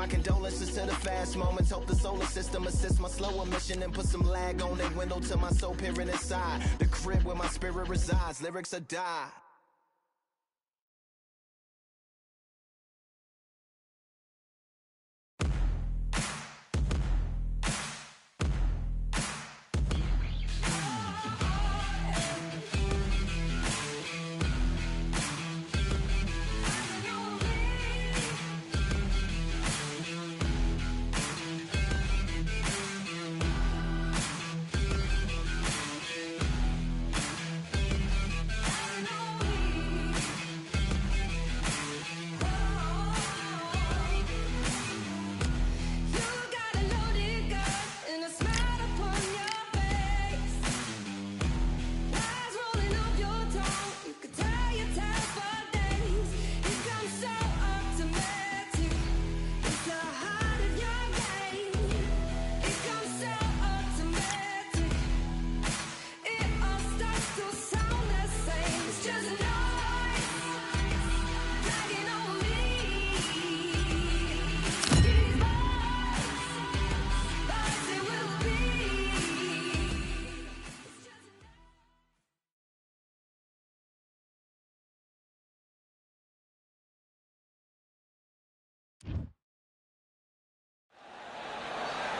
My condolences to the fast moments. Hope the solar system assists my slow emission and put some lag on that window till my soul peering inside the crib where my spirit resides. Lyrics are die.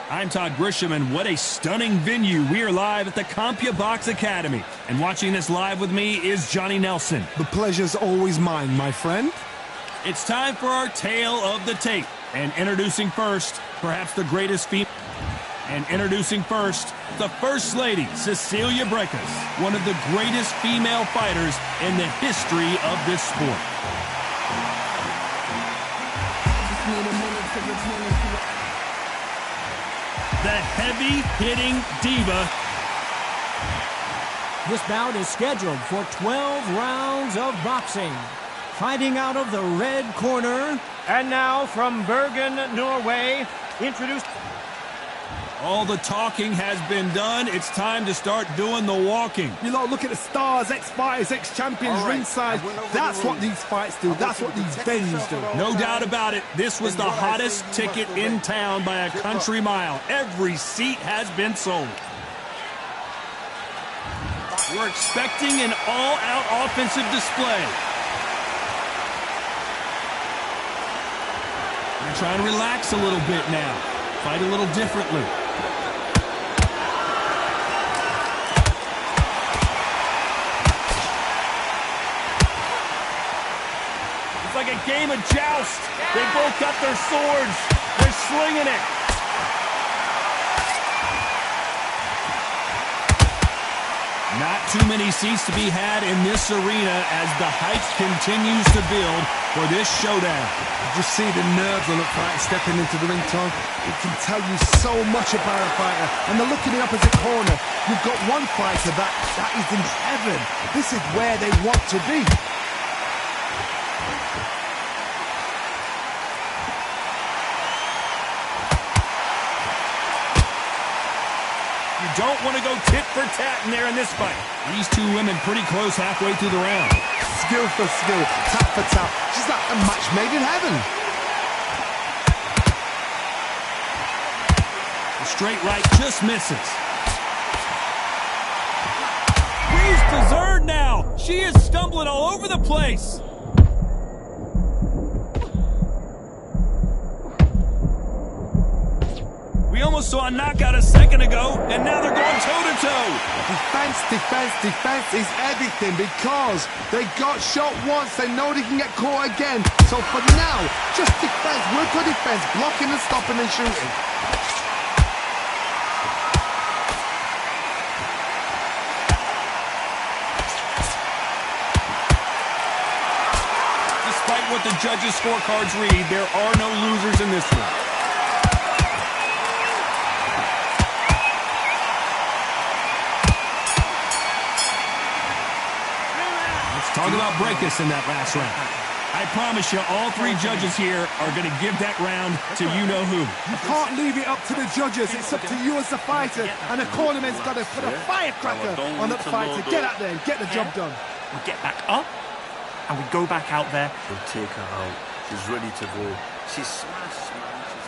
I'm Todd Grisham, and what a stunning venue. We are live at the CompuBox Academy. And watching this live with me is Johnny Nelson. The pleasure's always mine, my friend. It's time for our tale of the tape. And introducing first, perhaps the greatest female. And introducing first, the First Lady, Cecilia Brækhus, one of the greatest female fighters in the history of this sport. The heavy-hitting diva. This bout is scheduled for 12 rounds of boxing. Fighting out of the red corner. And now from Bergen, Norway, introduce... All the talking has been done. It's time to start doing the walking. You lot look at the stars, ex-fighters, ex-champions, ringside. That's what these fights do. That's what these venues do. No doubt about it. This was the hottest ticket in town by a country mile. Every seat has been sold. We're expecting an all-out offensive display. We're gonna try and relax a little bit now. Fight a little differently. Like a game of joust. They both got their swords. They're slinging it. Not too many seats to be had in this arena as the hype continues to build for this showdown. Just see the nerves on the fight stepping into the ring, Tom. It can tell you so much about a fighter. And the look in the opposite corner. You've got one fighter that is in heaven. This is where they want to be. Don't want to go tit for tat in there in this fight. These two women pretty close halfway through the round. Skill for skill, tap for tap. She's like a match made in heaven. The straight right just misses. Squeeze dessert now. She is stumbling all over the place. We almost saw a knockout a second ago, and now they're going toe-to-toe. Defense, defense, defense is everything because they got shot once. They know they can get caught again. So for now, just defense, work on defense, blocking and stopping and shooting. Despite what the judges' scorecards read, there are no losers in this one. Talk about Brækhus in that last round. I promise you, all three judges here are going to give that round to you-know-who. You can't leave it up to the judges. It's up to you as the fighter. And the cornerman's got to put a firecracker on the fighter. Get out there and get the job done. We get back up, and we go back out there. We'll take her out. She's ready to go. She's smashed, man.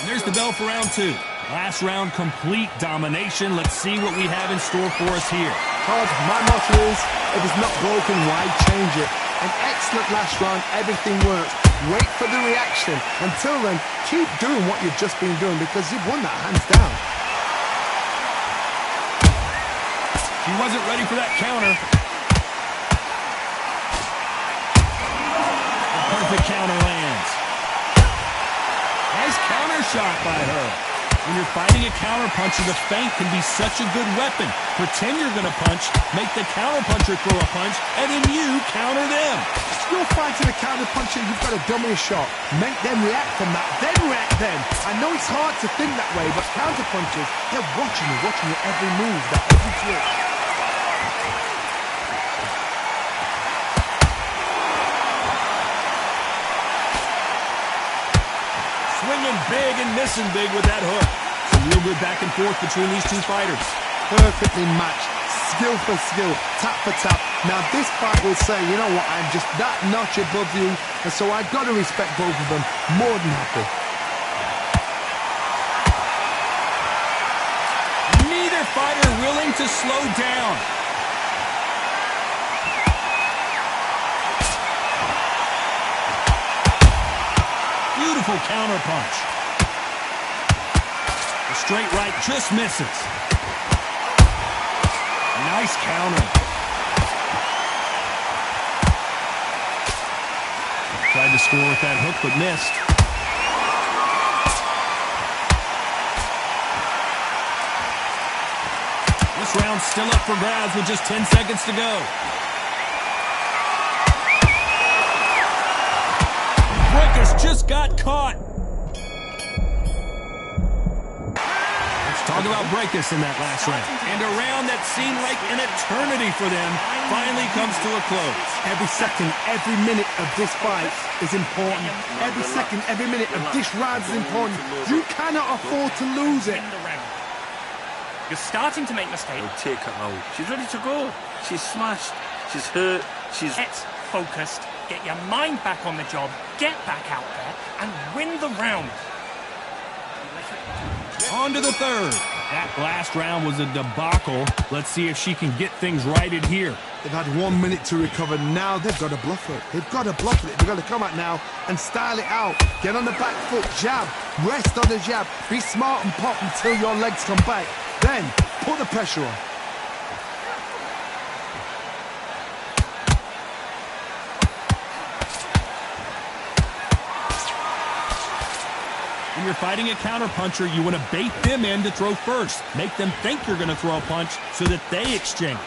And there's the bell for round 2. Last round, complete domination. Let's see what we have in store for us here. Todd, my motto is, if it's not broken, why change it? An excellent last round, everything works. Wait for the reaction. Until then, keep doing what you've just been doing because you've won that hands down. She wasn't ready for that counter. The perfect counter lands. Nice counter shot by her. When you're fighting a counterpuncher, the feint can be such a good weapon. Pretend you're going to punch, make the counterpuncher throw a punch, and then you counter them. If you're fighting a counterpuncher, you've got to dummy a shot. Make them react from that, then react then. I know it's hard to think that way, but counterpunchers, they're watching you every move, that every twitch. Swinging big and missing big with that hook. Some real good back and forth between these two fighters. Perfectly matched, skill for skill, tap for tap. Now this fight will say, you know what, I'm just that notch above you, and so I've got to respect both of them. More than happy. Neither fighter willing to slow down. Beautiful counter punch. The straight right just misses. Nice counter. Tried to score with that hook, but missed. This round's still up for grabs with just 10 seconds to go. Just got caught. Let's talk about Breakus in that last round. And a round that seemed like an eternity for them finally comes to a close. Every second, every minute of this fight is important. Every second, every minute of this round is important. You cannot afford to lose it. You're starting to make mistakes. Oh, take her out. She's ready to go. She's smashed. She's hurt. She's... Get focused. Get your mind back on the job. Get back out there and win the round. On to the third. That last round was a debacle. Let's see if she can get things righted here. They've had 1 minute to recover. Now they've got to bluff it. They've got to bluff it. They've got to come out now and style it out. Get on the back foot, jab. Rest on the jab. Be smart and pop until your legs come back. Then put the pressure on. When you're fighting a counterpuncher, you want to bait them in to throw first. Make them think you're going to throw a punch so that they exchange.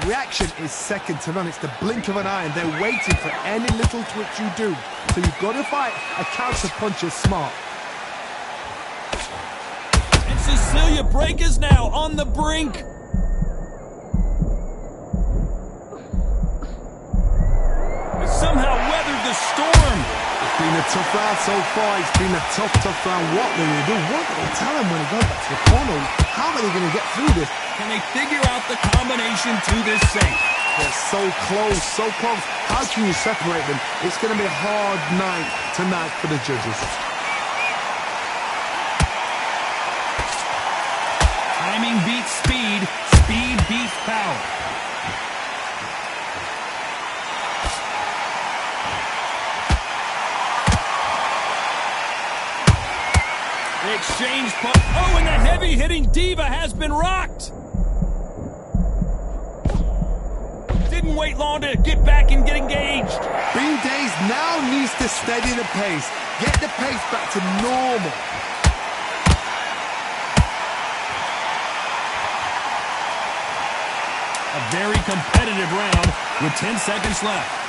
Reaction is second to none. It's the blink of an eye, and they're waiting for any little twitch you do. So you've got to fight a counterpuncher smart. And Cecilia Breakus now on the brink. Has somehow weathered the storm. It's been a tough round so far. It's been a tough round. What will they do? What will they tell him when he goes back to the corner? How are they going to get through this? Can they figure out the combination to this safe? They're so close, so close. How can you separate them? It's going to be a hard night tonight for the judges. Timing beats speed. Speed beats power. Exchange punch. Oh, and the heavy-hitting diva has been rocked. Didn't wait long to get back and get engaged. Bean Days now needs to steady the pace. Get the pace back to normal. A very competitive round with 10 seconds left.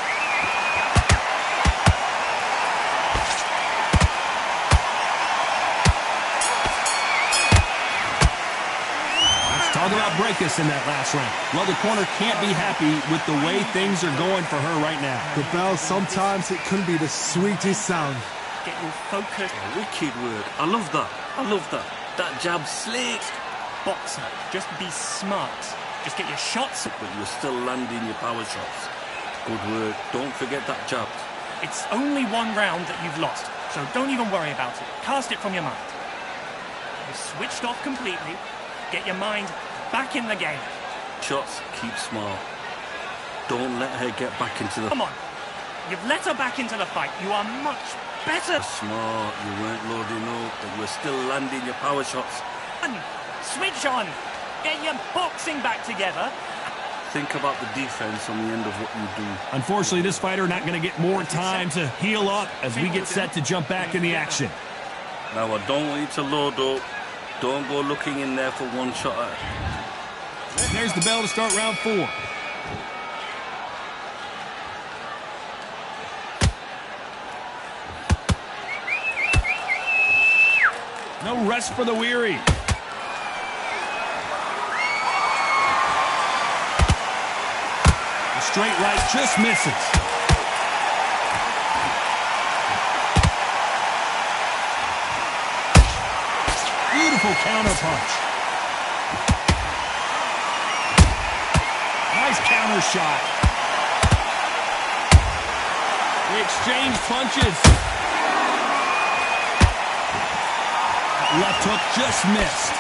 Talk about Breakus in that last round. Well, the corner can't be happy with the way things are going for her right now. The bell, sometimes it can be the sweetest sound. Get your focus. Wicked word. I love that. I love that. That jab slick. Boxer, just be smart. Just get your shots. But you're still landing your power shots. Good word. Don't forget that jab. It's only one round that you've lost, so don't even worry about it. Cast it from your mind. You've switched off completely. Get your mind back in the game. Shots, keep small. Don't let her get back into the... Come on. You've let her back into the fight. You are much better. Smart, you weren't loading up, but you were still landing your power shots. Switch on. Get your boxing back together. Think about the defense on the end of what you do. Unfortunately, this fighter not going to get more time to heal up as we get set to jump back in the action. Now, I don't want you to load up. Don't go looking in there for one shot at it. There's the bell to start round 4. No rest for the weary. The straight right just misses. Beautiful counter punch. Nice counter shot. They exchange punches. Left hook just missed.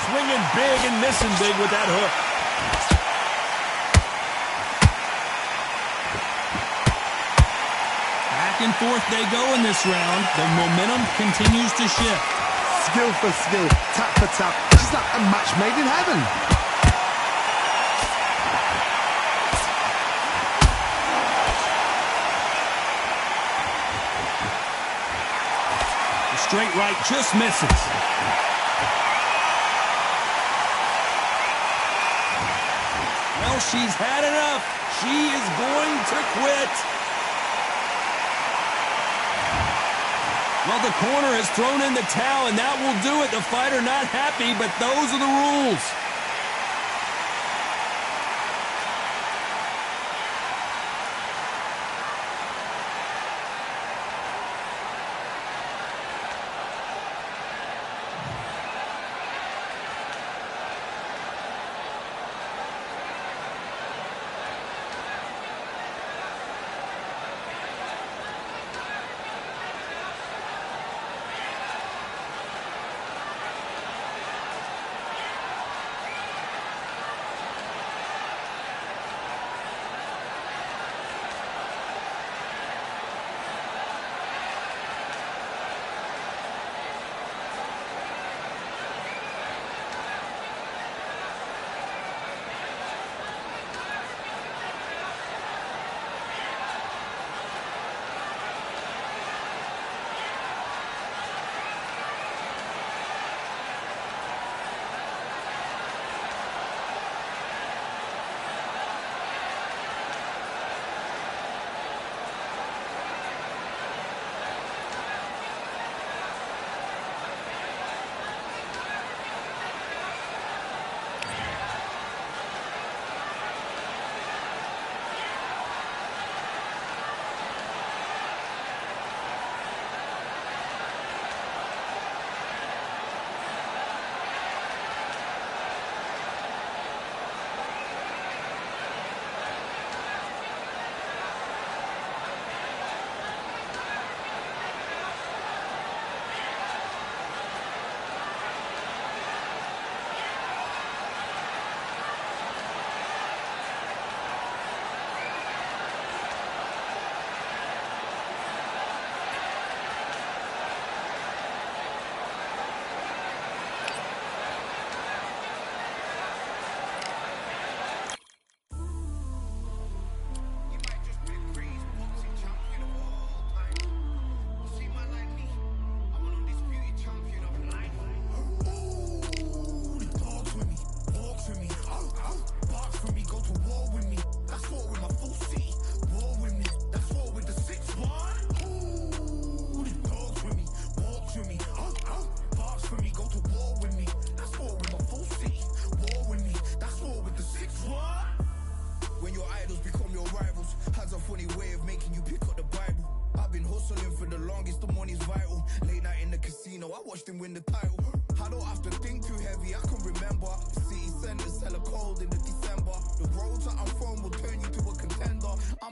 Swinging big and missing big with that hook. Back and forth they go in this round. The momentum continues to shift. Skill for skill, tap for tap. It's like a match made in heaven. Straight right just misses. Well, she's had enough. She is going to quit. Well, the corner has thrown in the towel, and that will do it. The fighter not happy, but those are the rules.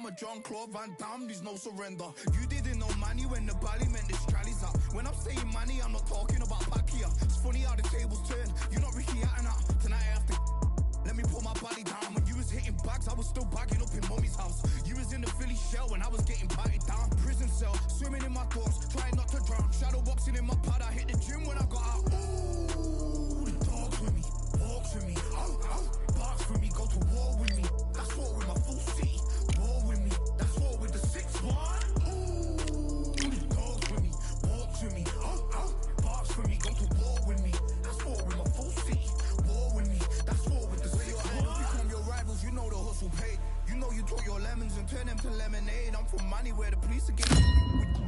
I'm a Jean-Claude Van Damme, there's no surrender. You didn't know money when the bally meant the strallies up. When I'm saying money, I'm not talking about Pacquiao. It's funny how the tables turn. You're not Ricky Hatton out. Tonight I have to let me put my body down. When you was hitting bags, I was still bagging up in mommy's house. You was in the Philly shell when I was getting patted down. Prison cell, swimming in my thoughts, trying not to drown. Shadow boxing in my pad, I hit the gym when I got out. Ooh, the dogs with me, walks with me, barks with me, go to war with me. That's war with my full city. War with me, that's war with the 6-1. Ooh, the dogs with me, walks with me, barks with me, go to war with me. That's war with my full city. War with me, that's war with the 6-1. Become your rivals, you know the hustle paid. You know you took your lemons and turn them to lemonade. I'm from money where the police are getting with you.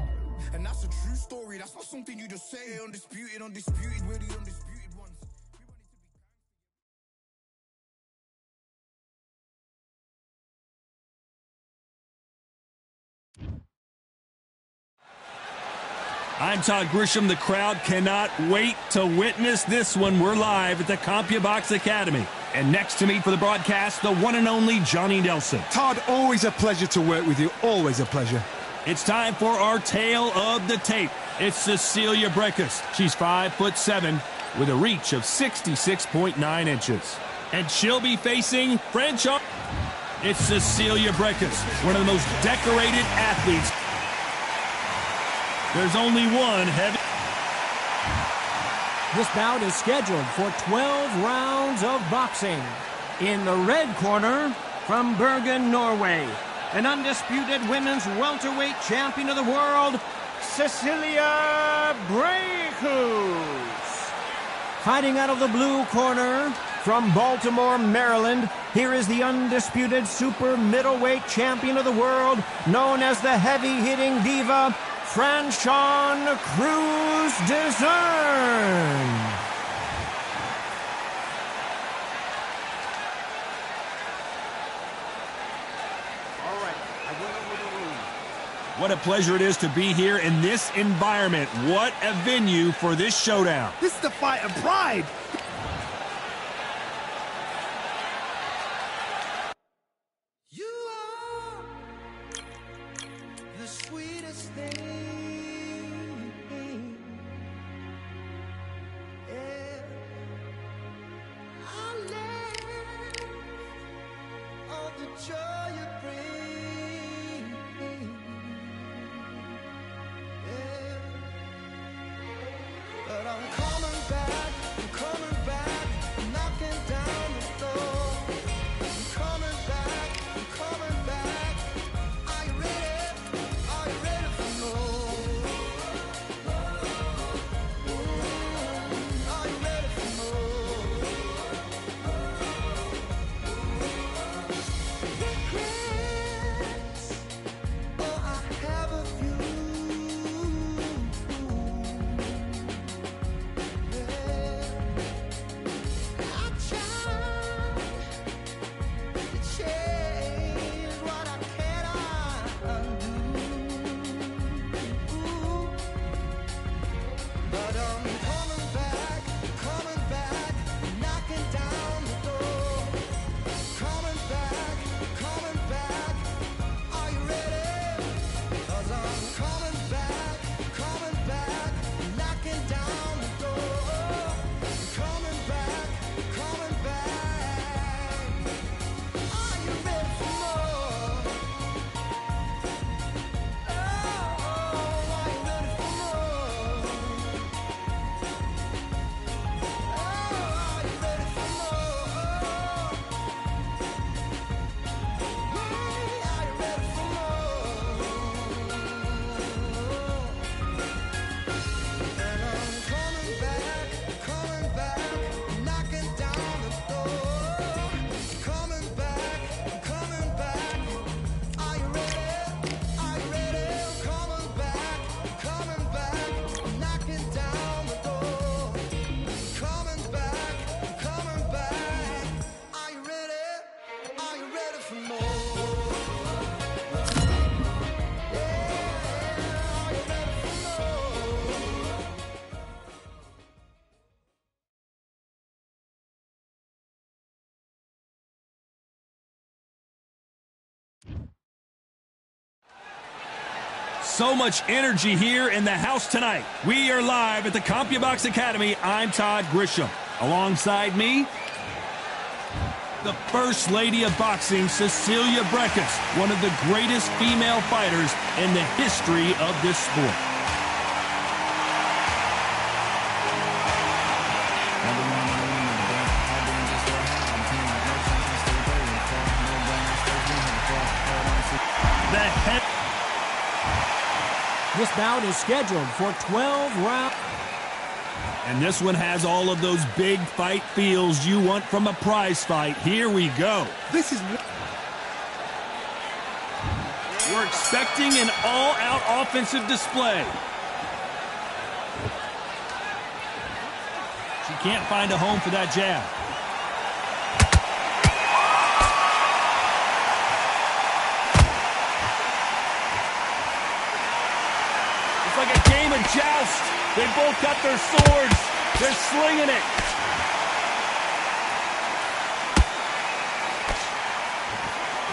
And that's a true story, that's not something you just say. Undisputed, undisputed, we're the undisputed ones. I'm Todd Grisham. The crowd cannot wait to witness this one. We're live at the CompuBox Academy. And next to me for the broadcast, the one and only Johnny Nelson. Todd, always a pleasure to work with you. Always a pleasure. It's time for our tale of the tape. It's Cecilia Brækhus. She's 5'7" with a reach of 66.9 inches. And she'll be facing French. It's Cecilia Brækhus, one of the most decorated athletes. There's only one heavy. This bout is scheduled for 12 rounds of boxing. In the red corner, from Bergen, Norway, an undisputed women's welterweight champion of the world, Cecilia Brækhus. Fighting out of the blue corner, from Baltimore, Maryland, here is the undisputed super middleweight champion of the world, known as the heavy-hitting diva, Franchon Crews-Dezurn. What a pleasure it is to be here in this environment. What a venue for this showdown. This is the fight of pride. You are the sweetest thing. Yeah. I love all the joy you bring. Yeah. But I'm coming back, knocking down the door. I'm coming back. Are you ready? Are you ready for more? Are you ready for more? Regrets, oh, I have a few. I tried to change what I cannot undo. But I'm coming back, knocking down the door. Coming back. Are you ready? 'Cause I'm coming back, knocking down the door. Coming back. Are you ready for more? Oh, are you ready for more? Oh, are you ready for more? Are you ready for more? And I'm coming back, knocking down the door. Coming back. Are you ready? Are you ready? Coming back, knocking down the door. Coming back. Are you ready? Are you ready for more? So much energy here in the house tonight. We are live at the CompuBox Academy. I'm Todd Grisham. Alongside me, the First Lady of Boxing, Cecilia Brækhus, one of the greatest female fighters in the history of this sport. This bout is scheduled for 12 rounds. And this one has all of those big fight feels you want from a prize fight. Here we go. This is... We're expecting an all-out offensive display. She can't find a home for that jab. It's like a game of joust. They both got their swords. They're slinging it.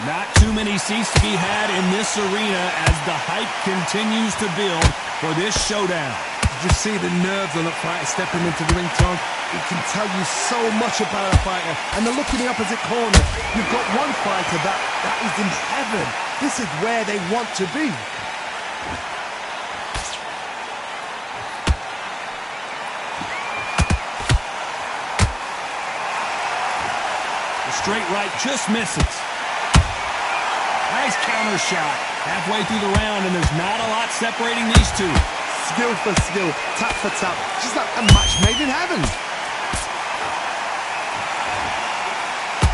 Not too many seats to be had in this arena as the hype continues to build for this showdown. You see the nerves on the fighter stepping into the ring, Tom. It can tell you so much about a fighter. And the look in the opposite corner. You've got one fighter that is in heaven. This is where they want to be. Straight right just misses. Nice counter shot. Halfway through the round, and there's not a lot separating these two. Skill for skill, tap for tap. She's like a match made in heaven.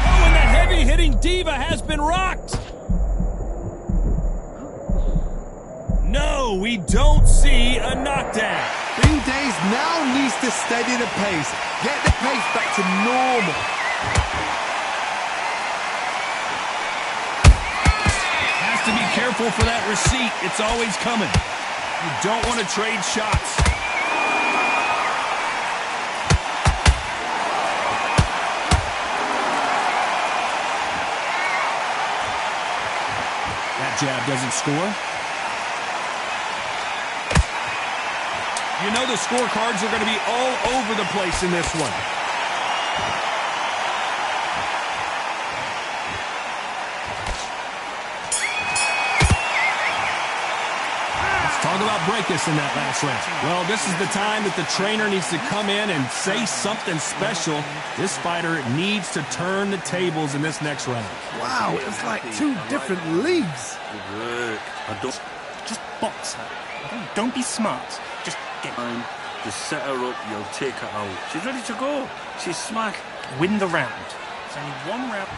Oh, and the heavy-hitting diva has been rocked. No, we don't see a knockdown. Bing Days now needs to steady the pace. Get the pace back to normal. To be careful for that receipt. It's always coming. You don't want to trade shots. That jab doesn't score. You know the scorecards are going to be all over the place in this one. Talk about Brækhus in that last round. Well, this is the time that the trainer needs to come in and say something special. This fighter needs to turn the tables in this next round. Wow, it's like two different leagues. Just box her. Don't be smart. Just get... Just set her up, you'll take her out. She's ready to go. She's smack. Win the round. It's only one round.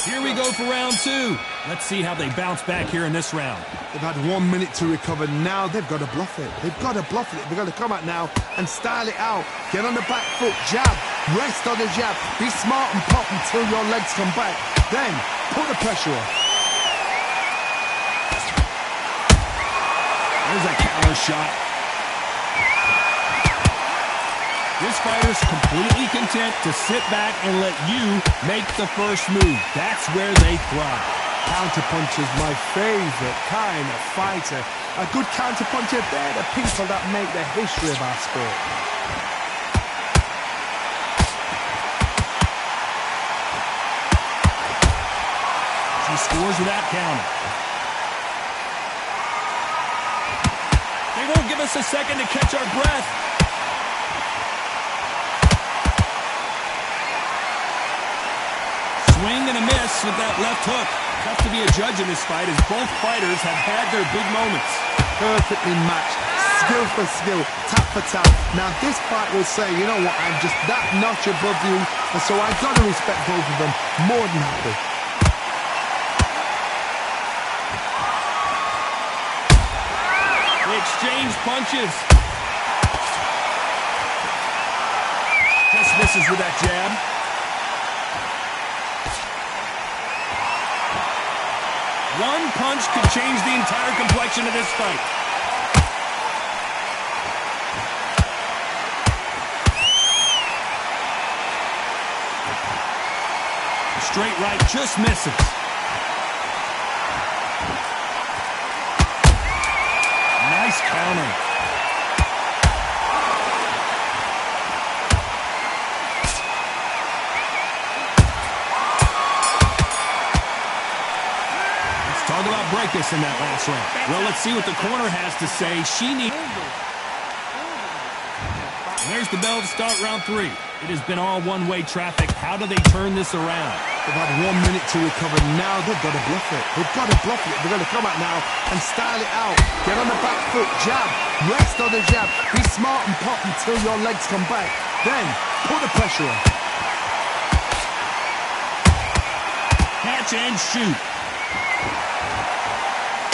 Here we go for round two. Let's see how they bounce back here in this round. They've had 1 minute to recover. Now they've got to bluff it. They've got to bluff it. They've got to come out now and style it out. Get on the back foot, jab, rest on the jab. Be smart and pop until your legs come back. Then put the pressure on. There's a counter shot. This fighter's completely content to sit back and let you make the first move. That's where they thrive. Counterpuncher's my favorite kind of fighter. A good counterpuncher, they're the people that make the history of our sport. She scores with that counter. They won't give us a second to catch our breath. Swing and a miss with that left hook. Tough to be a judge in this fight as both fighters have had their big moments. Perfectly matched. Skill for skill, tap for tap. Now this fight will say, you know what, I'm just that notch above you, and so I've got to respect both of them more than happy. They exchange punches. Just misses with that jab. One punch could change the entire complexion of this fight. Straight right just misses. Nice counter. Talk about breakers in that last round. Well, let's see what the corner has to say. She needs... There's the bell to start round 3. It has been all one-way traffic. How do they turn this around? They've had 1 minute to recover. Now they've got to bluff it. They've got to bluff it. They're going to come out now and style it out. Get on the back foot, jab. Rest on the jab. Be smart and pop until your legs come back. Then put the pressure on. Catch and shoot.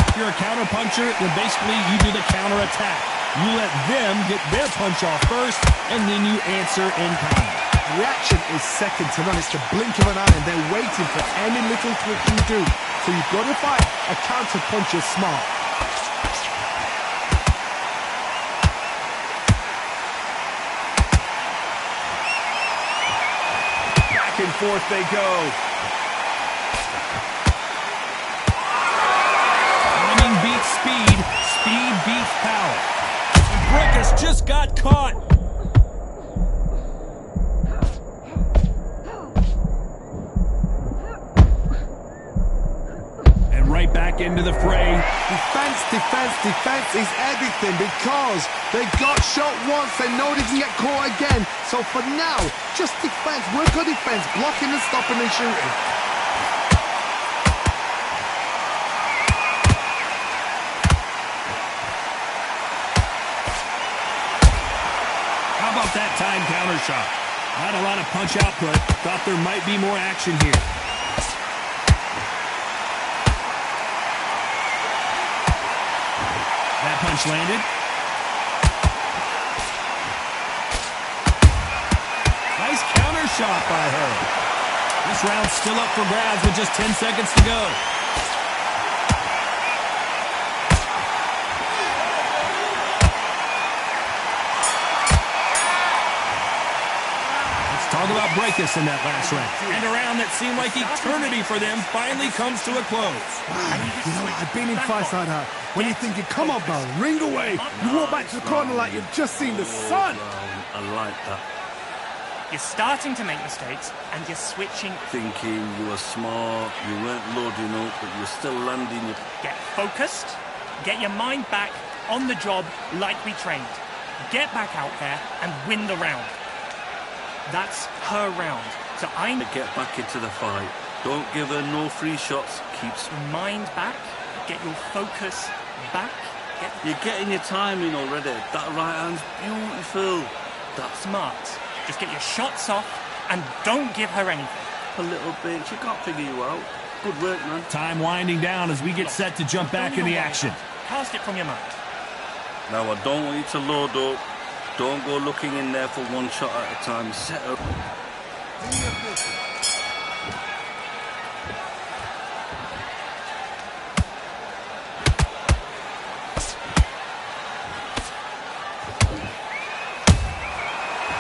If you're a counter-puncher, then basically you do the counter-attack. You let them get their punch off first, and then you answer in kind. Reaction is second to none. It's the blink of an eye, and they're waiting for any little trick you do. So you've got to fight a counter-puncher smart. Back and forth they go. Beats speed, speed beats power. And Breckus just got caught. And right back into the fray. Defense, defense, defense is everything because they got shot once. They know they can get caught again. So for now, just defense. Work on defense, blocking and stopping and shooting. How about that time counter shot? Not a lot of punch output. Thought there might be more action here. That punch landed. Nice counter shot by her. This round's still up for grabs with just 10 seconds to go. Talk about breakers in that last round. And a round that seemed like eternity for them finally comes to a close. You know, I've been in fights like that. When you're thinking, come on, Bell, ring away. You walk back to the corner like you've just seen the sun. I like that. You're starting to make mistakes, and you're switching. Thinking you were smart, you weren't loading up, but you're still landing your... Get focused, get your mind back on the job like we trained. Get back out there and win the round. That's her round. So I get back into the fight. Don't give her no free shots. Keep your mind back. Get your focus back. You're getting your timing already. That right hand's beautiful. That's smart. Just get your shots off and don't give her anything. A little bit. She can't figure you out. Good work, man. Time winding down as we get set to jump back in the action. Cast it from your mind. Now I don't want you to load up. Don't go looking in there for one shot at a time. Set up.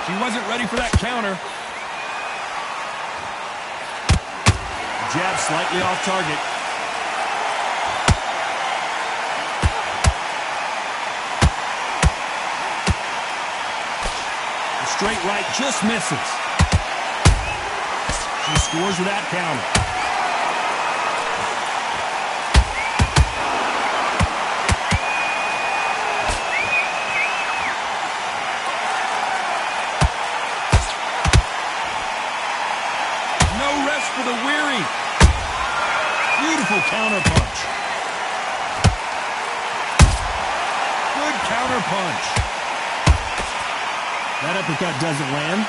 She wasn't ready for that counter. Jab slightly off target. Straight right just misses. She scores with that counter. No rest for the weary. Beautiful counter punch. Good counter punch. That uppercut doesn't land.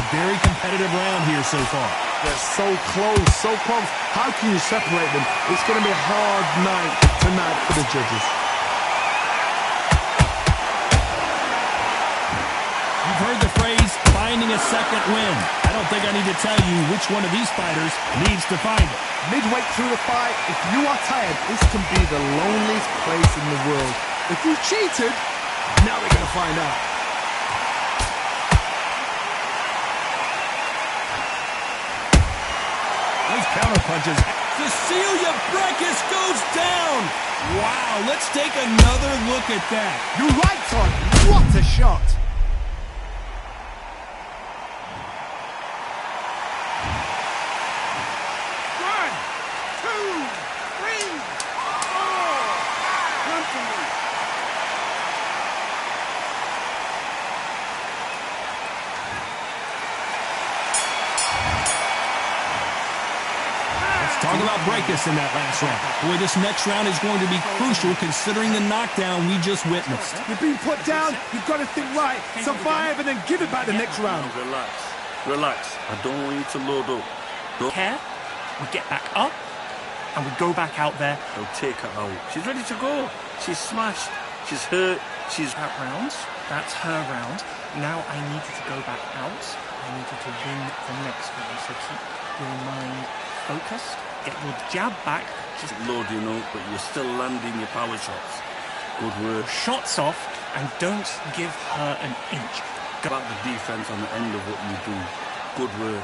Very competitive round here so far. They're so close, so close. How can you separate them? It's going to be a hard night tonight for the judges. You've heard the phrase, finding a second win. I don't think I need to tell you which one of these fighters needs to find it. Midway through the fight, if you are tired, this can be the loneliest place in the world. If you cheated, now they're going to find out. Those counter punches. Cecilia Brækhus goes down. Wow, let's take another look at that. You're right, Todd. What a shot. One, two, three, four. Come to me. Talk about Brækhus in that last round. Boy, this next round is going to be crucial considering the knockdown we just witnessed. You're being put down, you've got to think right, survive and then give it back the next round. Relax, relax. I don't want you to load up. Don't Care, we get back up, and we go back out there. They'll take her out. She's ready to go. She's smashed. She's hurt. She's That round, that's her round. Now I need you to go back out. I need you to win the next round. So keep your mind focused. Get your jab back. just loading up, but you're still landing your power shots. Good work. Shots off, and don't give her an inch. Go back the defense on the end of what you do. Good work.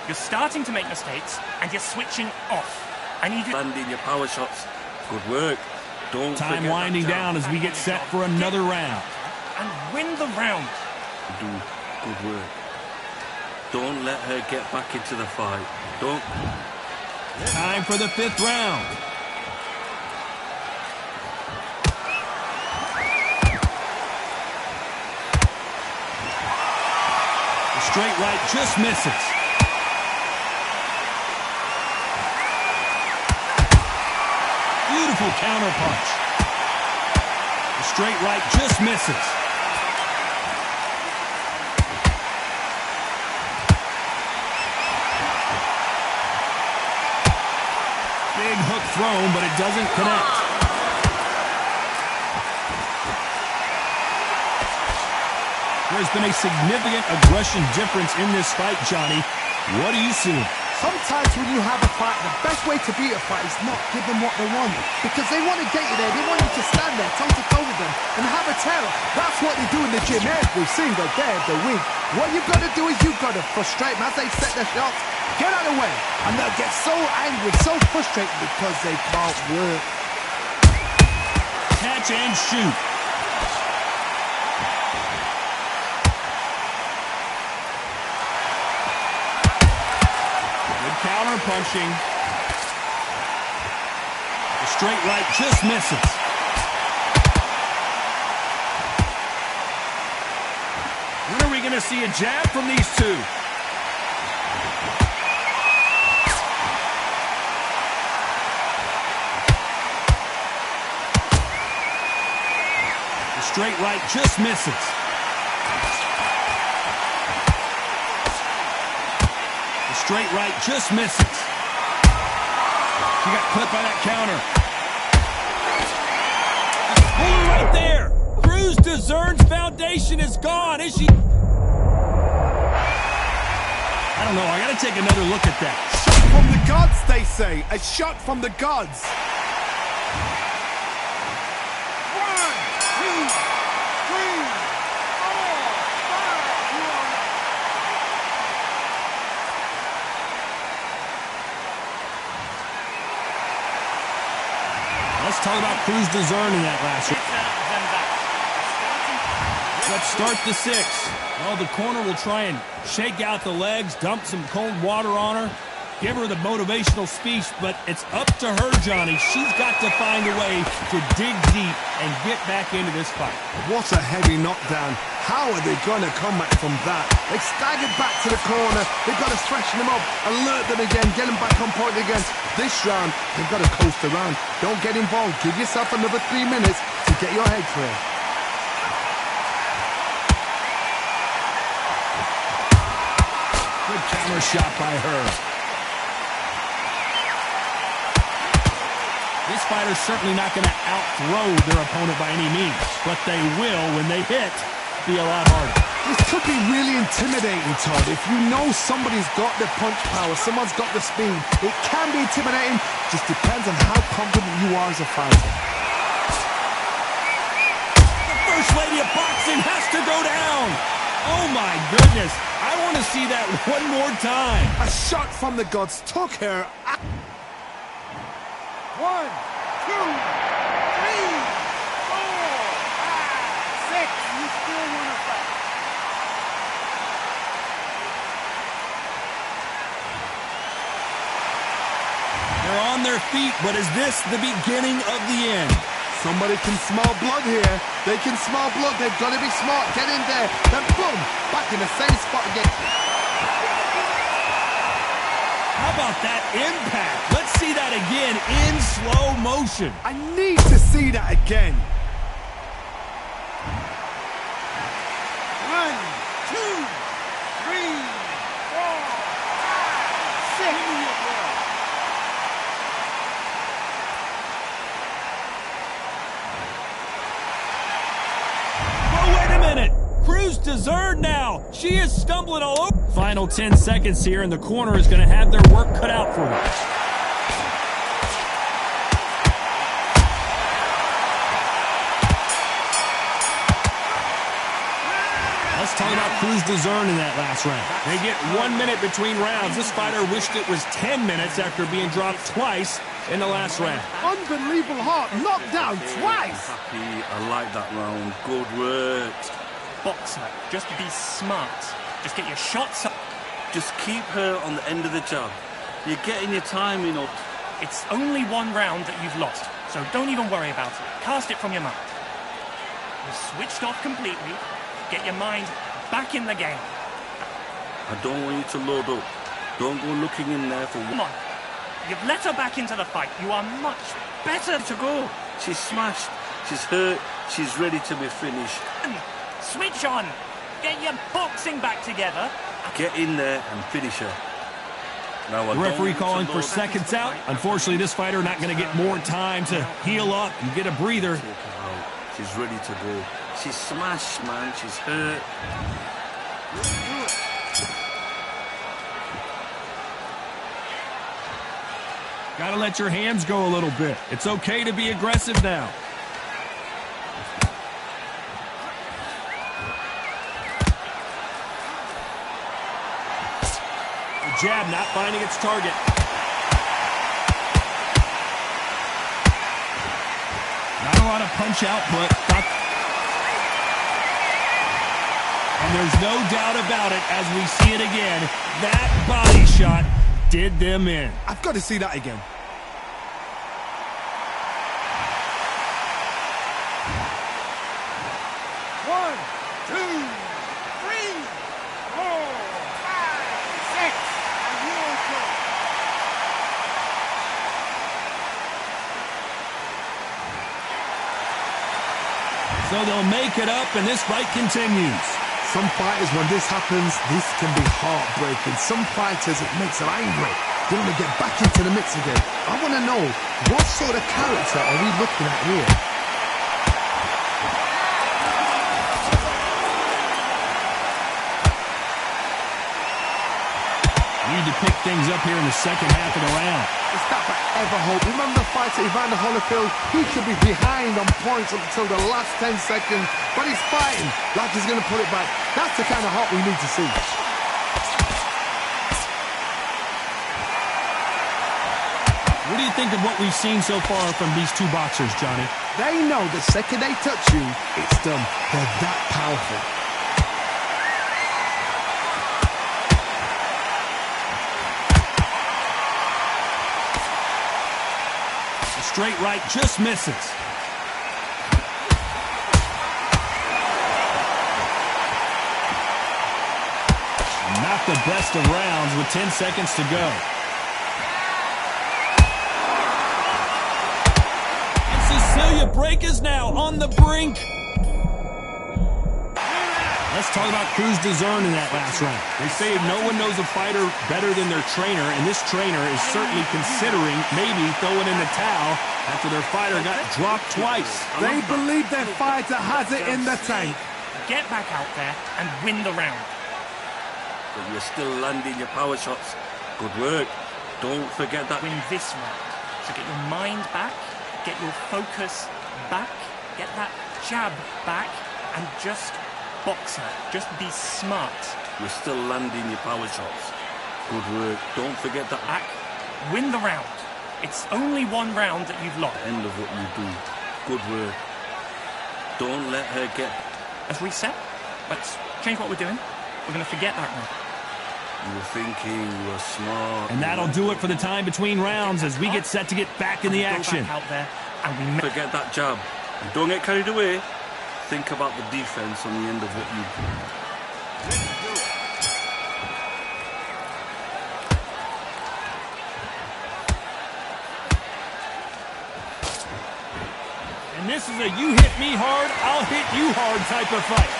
You're starting to make mistakes, and you're switching off. I need you Landing your power shots. Good work. Don't Time forget winding that down as we get set for another round. and win the round. do good work. Don't let her get back into the fight. Don't. Time for the 5th round. The straight right just misses. Beautiful counter punch. The straight right just misses. Big hook thrown, but it doesn't connect. There's been a significant aggression difference in this fight, Johnny. What do you see? Sometimes when you have a fight, the best way to beat a fight is not give them what they want. Because they want to get you there. They want you to stand there toe-to-toe with them and have a terror. That's what they do in the gym. Every single day of the week. What you've got to do is you've got to frustrate them as they set their shots. Get out of the way. And they'll get so angry, so frustrated because they can't work. Catch and shoot. Good counter punching. The straight right just misses. When are we going to see a jab from these two? Straight right just misses. The straight right just misses. She got clipped by that counter. Pull right there. Cruz Dezern's foundation is gone. Is she? I don't know. I got to take another look at that. Shot from the gods, they say. A shot from the gods. Let's talk about Cruz Dezern in that last round. Let's start the 6th. Well, the corner will try and shake out the legs, dump some cold water on her, give her the motivational speech, but it's up to her, Johnny. She's got to find a way to dig deep and get back into this fight. What a heavy knockdown. How are they going to come back from that? They staggered back to the corner. They've got to freshen them up, alert them again, get them back on point again. This round, they've got to coast around. Don't get involved. Give yourself another 3 minutes to get your head clear. Good counter shot by her. This fighter's certainly not going to out-throw their opponent by any means, but they will, when they hit, be a lot harder. This could be really intimidating, Todd. If you know somebody's got the punch power, someone's got the speed, it can be intimidating. Just depends on how confident you are as a fighter. The First Lady of Boxing has to go down. Oh, my goodness. I want want to see that one more time. A shot from the gods took her. 1, 2, 3, 4, 5, 6. You still want to fight. They're on their feet, but is this the beginning of the end? Somebody can smell blood here. They can smell blood. They've got to be smart. Get in there. Then boom, back in the same spot again. How about that impact? Let's see that again in slow motion. I need to see that again. 1, 2, 3, 4, 5, 6. Cruz deserved now. She is stumbling all over. Final 10 seconds here, and the corner is going to have their work cut out for them. Let's talk about Cruz Dezern in that last round. They get 1 minute between rounds. This fighter wished it was 10 minutes after being dropped twice in the last round. Unbelievable heart, knocked down twice. Happy, I like that round. Good work. Boxer, just be smart. Just get your shots up. Just keep her on the end of the jab. You're getting your timing up. It's only one round that you've lost, so don't even worry about it. Cast it from your mind. You're switched off completely. Get your mind back in the game. I don't want you to load up. Don't go looking in there for... Come on. You've let her back into the fight. You are much better to go. She's smashed. She's hurt. She's ready to be finished. Switch on. Get your boxing back together. Get in there and finish her. Now, the referee calling for seconds out. Unfortunately, this fighter not going to get more time to heal up and get a breather. She's ready to go. She's smashed, man. She's hurt. Gotta let your hands go a little bit. It's okay to be aggressive now. The jab not finding its target. Not a lot of punch output. And there's no doubt about it as we see it again. That body shot did them in. I've got to see that again. One, two, three, 4, 5, 6. And you're good. So they'll make it up, and this fight continues. Some fighters, when this happens, this can be heartbreaking. Some fighters, it makes them angry. They want to get back into the mix again. I want to know, what sort of character are we looking at here? Need to pick things up here in the second half of the round. It's that forever hope. Remember the fight at Evander Holyfield? He could be behind on points up until the last 10 seconds, but he's fighting like he's going to put it back. That's the kind of heart we need to see. What do you think of what we've seen so far from these two boxers, Johnny? They know the second they touch you, it's done. They're that powerful. Straight right just misses. Not the best of rounds with 10 seconds to go. And Cecilia Brækhus now on the brink. Let's talk about Cruz Dezern in that last round. They say no one knows a fighter better than their trainer, and this trainer is certainly considering maybe throwing in the towel after their fighter got dropped twice. They believe their fighter has it in the tank. Get back out there and win the round. But you're still landing your power shots. Good work. Don't forget that. Win this round. So get your mind back, get your focus back, get that jab back, and just box her. Just be smart. We're still landing your power shots. Good work. Don't forget the Back, win the round. It's only one round that you've lost. end of what you do. Good work. Don't let her get... Let's reset. Let's change what we're doing. We're going to forget that one. You were thinking, you were smart. And that'll do it for the time between rounds as we get set to get back in the action. Go back out there and we Forget that jab. And don't get carried away. Think about the defense on the end of what you do. And this is a you hit me hard, I'll hit you hard type of fight.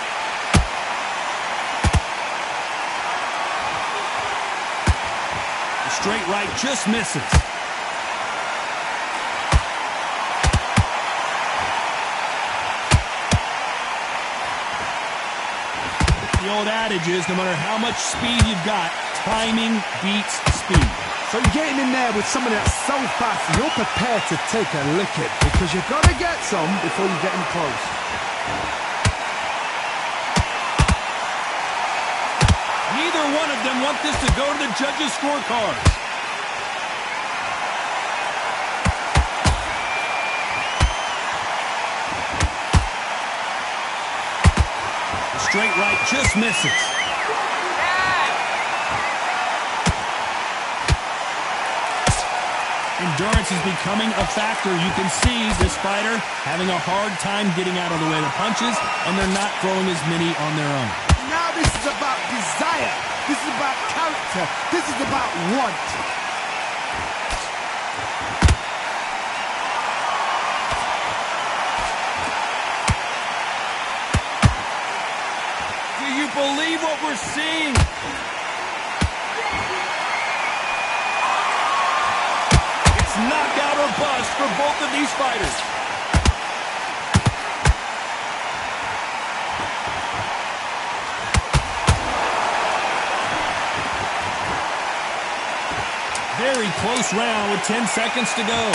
The straight right just misses. The old adage is, no matter how much speed you've got, timing beats speed. So you're getting in there with someone that's so fast, you're prepared to take a licking because you've got to get some before you get in close. Neither one of them want this to go to the judges' scorecards. The straight right just misses. Endurance is becoming a factor. You can see this fighter having a hard time getting out of the way of the punches, and they're not throwing as many on their own. Now this is about desire. This is about character. This is about want. Do you believe what we're seeing? Knockout or bust for both of these fighters. Very close round with 10 seconds to go.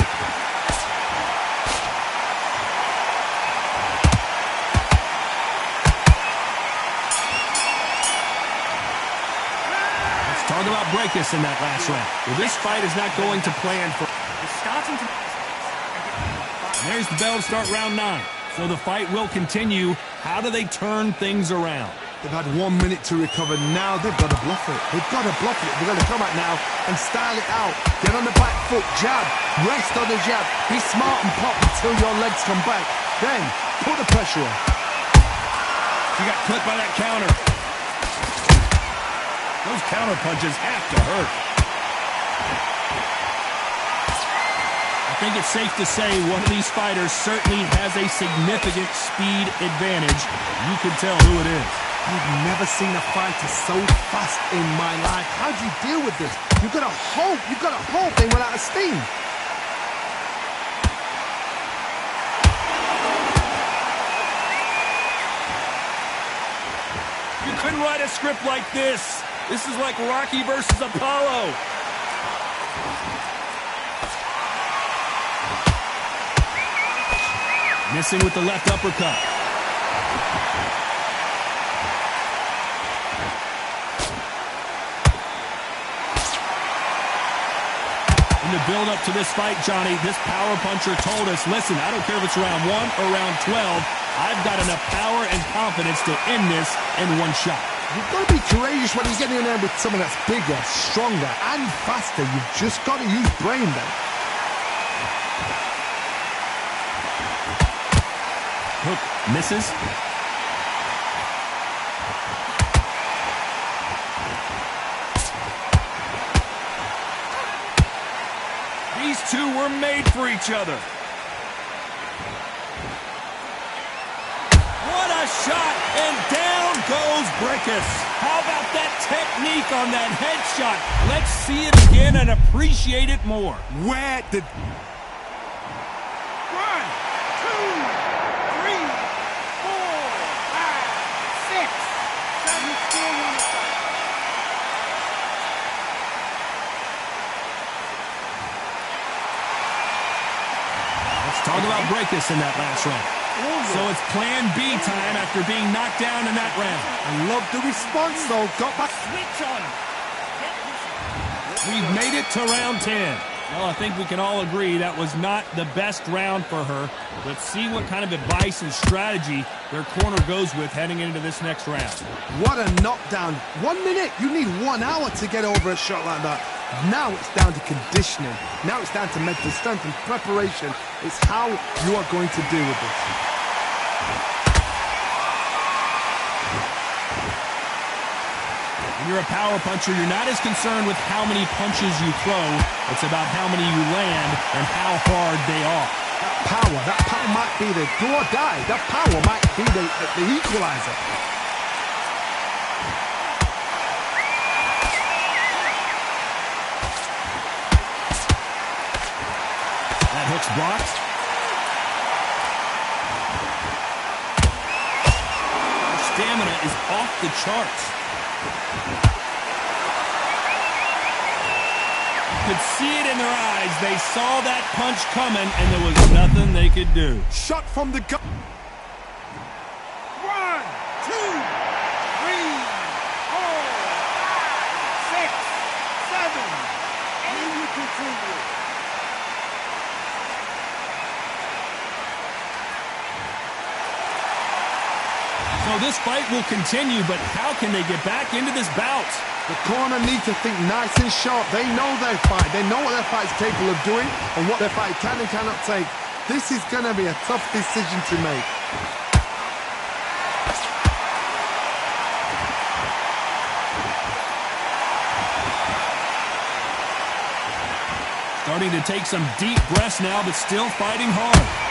Let's talk about Breakus in that last round. Well, this fight is not going to plan for... starting to... And there's the bell to start round 9. So the fight will continue. How do they turn things around? They've had 1 minute to recover. Now they've got to bluff it. They've got to bluff it. They've got to come out now and style it out. Get on the back foot, jab. Rest on the jab. Be smart and pop until your legs come back. Then put the pressure on. She got clipped by that counter. Those counter punches have to hurt. I think it's safe to say one of these fighters certainly has a significant speed advantage. You can tell who it is. I've never seen a fighter so fast in my life. How do you deal with this? You've got to hope they run out of steam. You couldn't write a script like this. This is like Rocky versus Apollo. Missing with the left uppercut. In the build-up to this fight, Johnny, this power puncher told us, listen, I don't care if it's round 1 or round 12, I've got enough power and confidence to end this in one shot. You've got to be courageous when he's getting in there with someone that's bigger, stronger, and faster. You've just got to use brain then. Hook misses. These two were made for each other. What a shot, and down goes Breakus. How about that technique on that headshot? Let's see it again and appreciate it more. Where did... 1, 2, 3, 4, 5, 6, 7, 8. Let's talk about Breakus in that last round. So it's plan B time after being knocked down in that round. I love the response, though. Got back. Switch on. We've made it to round 10. Well, I think we can all agree that was not the best round for her. Let's see what kind of advice and strategy their corner goes with heading into this next round. What a knockdown. 1 minute. You need 1 hour to get over a shot like that. Now it's down to conditioning. Now it's down to mental strength and preparation. It's how you are going to deal with this. When you're a power puncher, you're not as concerned with how many punches you throw. It's about how many you land and how hard they are. That power might be the do or die. That power might be the equalizer. That hook's blocked. Her stamina is off the charts. You could see it in their eyes. They saw that punch coming, and there was nothing they could do. Shot from the gun. 1, 2, 3, 4, 5, 6, 7. And you continue. So this fight will continue, but how can they get back into this bout? The corner need to think nice and sharp. They know their fight. They know what their fight's capable of doing and what their fight can and cannot take. This is going to be a tough decision to make. Starting to take some deep breaths now, but still fighting hard.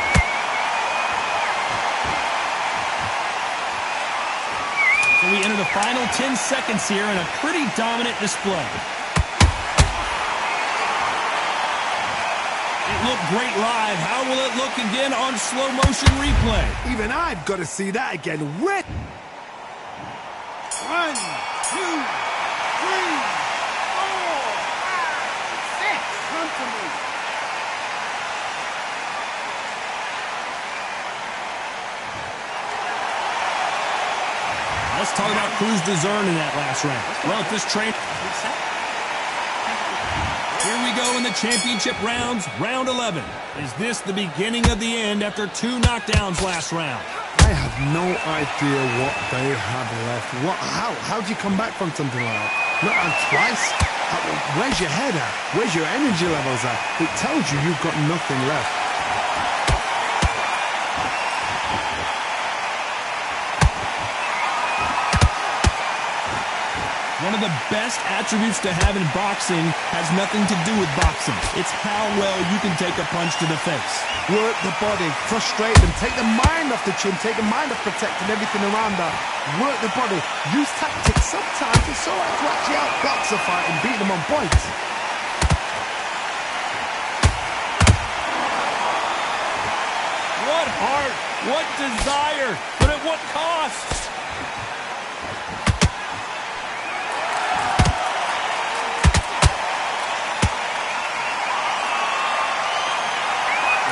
So we enter the final 10 seconds here in a pretty dominant display. It looked great live. How will it look again on slow motion replay? Even I've got to see that again. Wet. 1, 2, 3, 4, 5, 6. Come to me. Let's talk about Cruz Dezern in that last round. Well, at this train... Here we go in the championship rounds, round 11. Is this the beginning of the end after 2 knockdowns last round? I have no idea what they have left. How do you come back from something like that? Not twice? Where's your head at? Where's your energy levels at? It tells you you've got nothing left. One of the best attributes to have in boxing has nothing to do with boxing. It's how well you can take a punch to the face. Work the body, frustrate them, take the mind off the chin, take the mind off protecting everything around that. Work the body, use tactics. Sometimes it's all right to actually outbox a fight and beat them on points. What heart, what desire, but at what cost?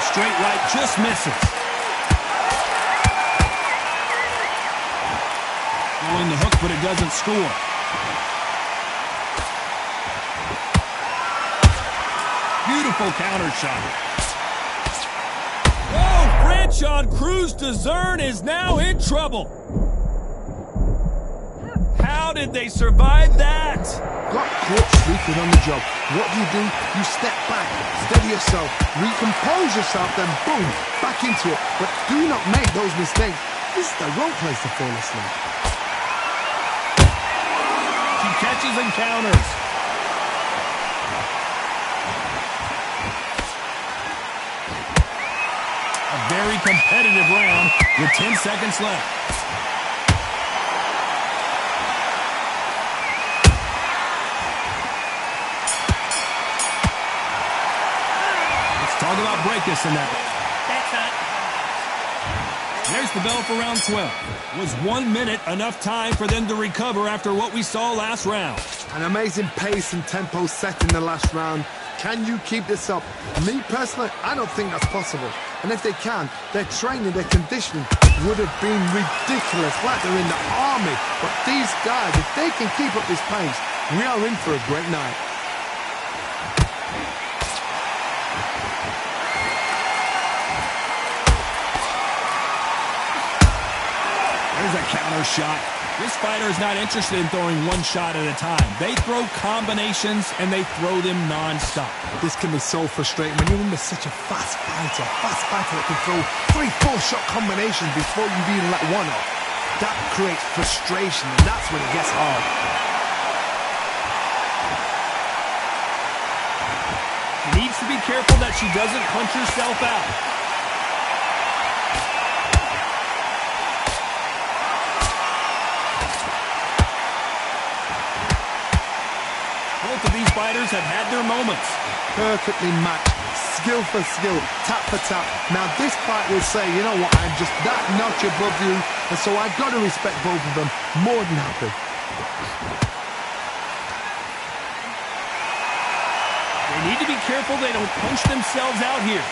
Straight right just misses. Going the hook, but it doesn't score. Beautiful counter shot. Oh, Franchon Cruz Dezern is now in trouble. How did they survive that? Got caught sleeping on the job. What do? You step back, steady yourself, recompose yourself, then boom, back into it. But do not make those mistakes. This is the wrong place to fall asleep. She catches and counters. A very competitive round with 10 seconds left. Talk about breakers in that. There's the bell for round 12. Was 1 minute enough time for them to recover after what we saw last round? An amazing pace and tempo set in the last round. Can you keep this up? Me personally, I don't think that's possible. And if they can, their training, their conditioning would have been ridiculous, like they're in the army. But these guys, if they can keep up this pace, we are in for a great night. There's a counter shot. This fighter is not interested in throwing one shot at a time. They throw combinations, and they throw them non-stop. This can be so frustrating when you're under such a fast fighter that can throw 3-4 shot combinations before you've even let one off. That creates frustration, and that's when it gets hard. She needs to be careful that she doesn't punch herself out. Both of these fighters have had their moments. Perfectly matched, skill for skill, tap for tap. Now this fight will say, you know what, I'm just that notch above you, and so I've got to respect both of them more than happy. They need to be careful they don't punch themselves out here.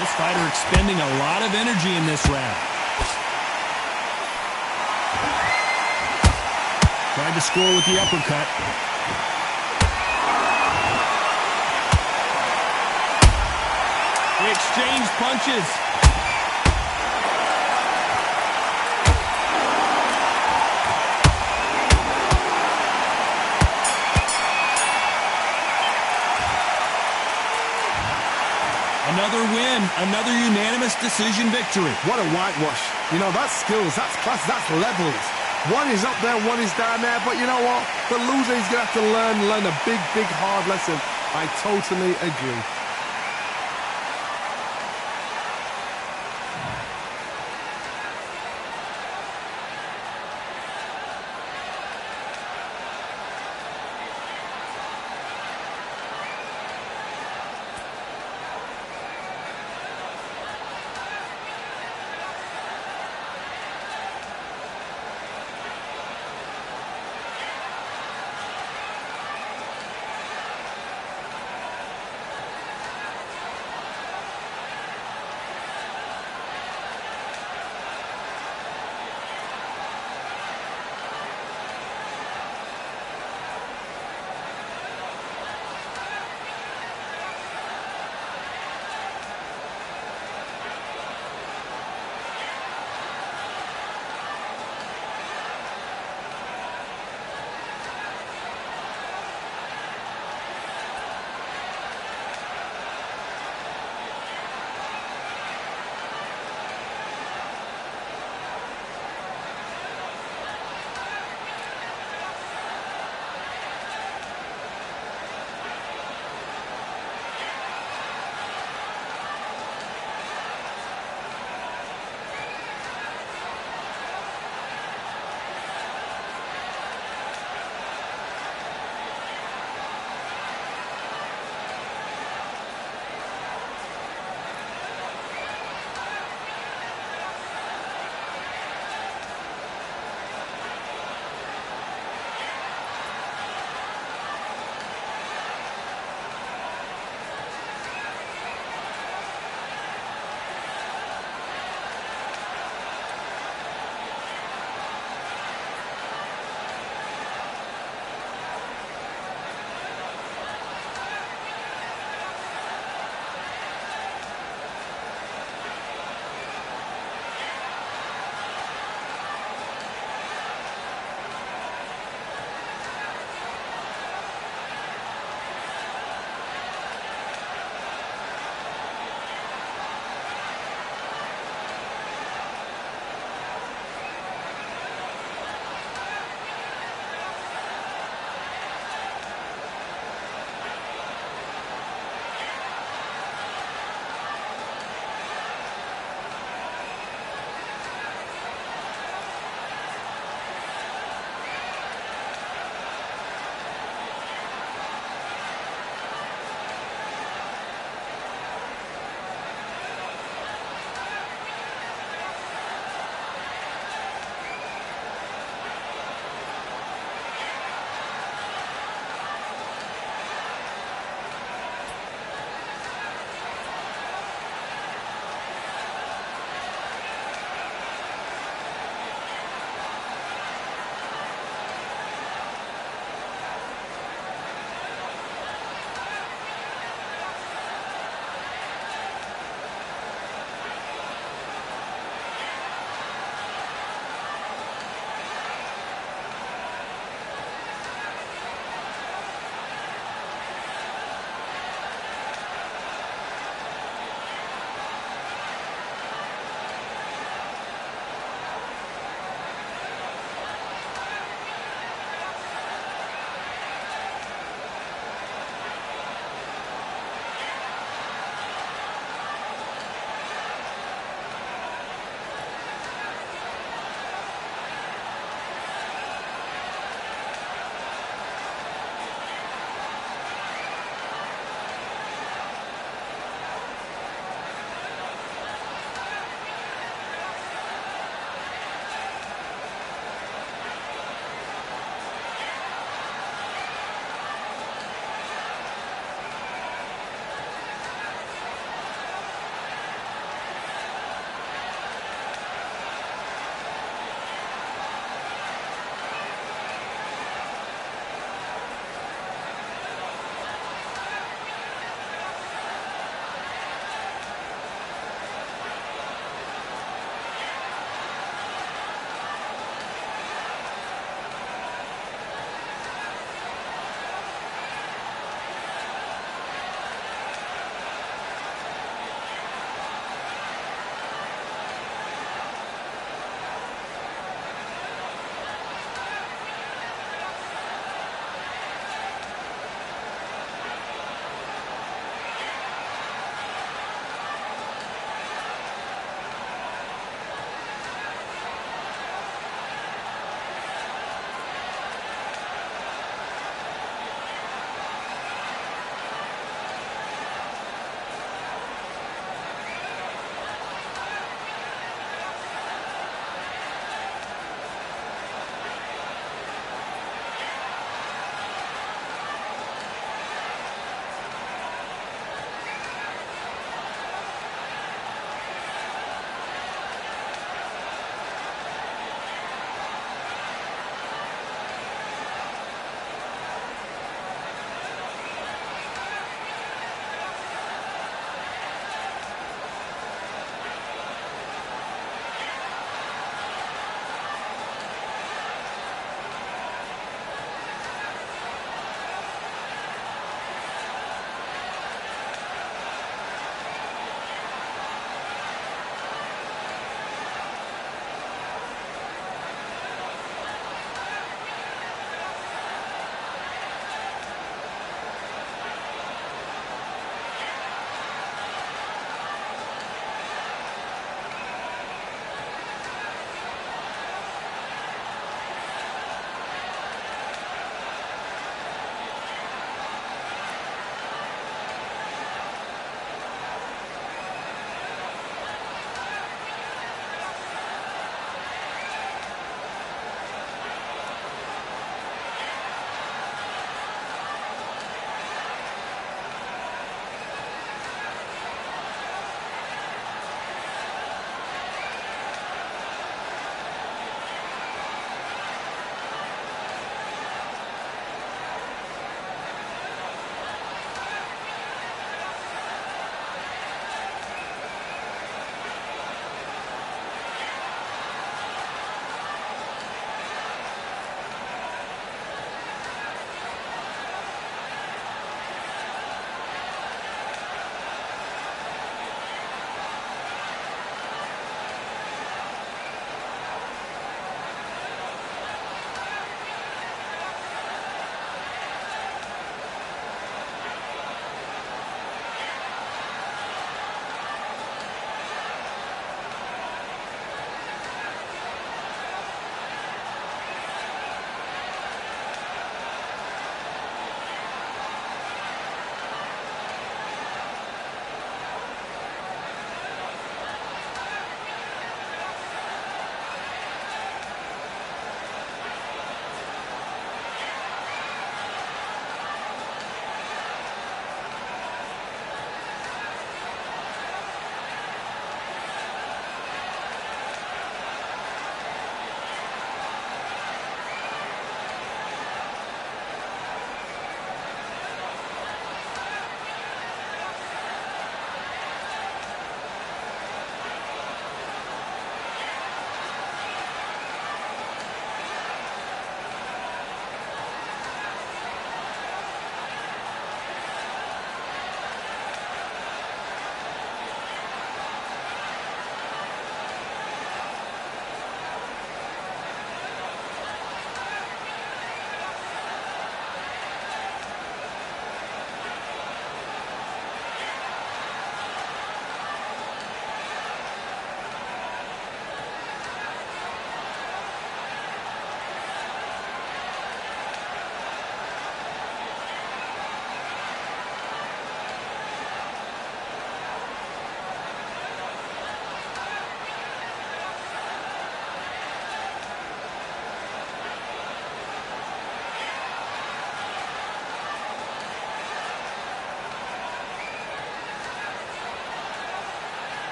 This fighter expending a lot of energy in this round. Tried to score with the uppercut. They exchange punches. Another win, another unanimous decision victory. What a whitewash. You know, that's skills, that's class, that's levels. One is up there, one is down there, but you know what? The loser is going to have to learn a big, big, hard lesson. I totally agree.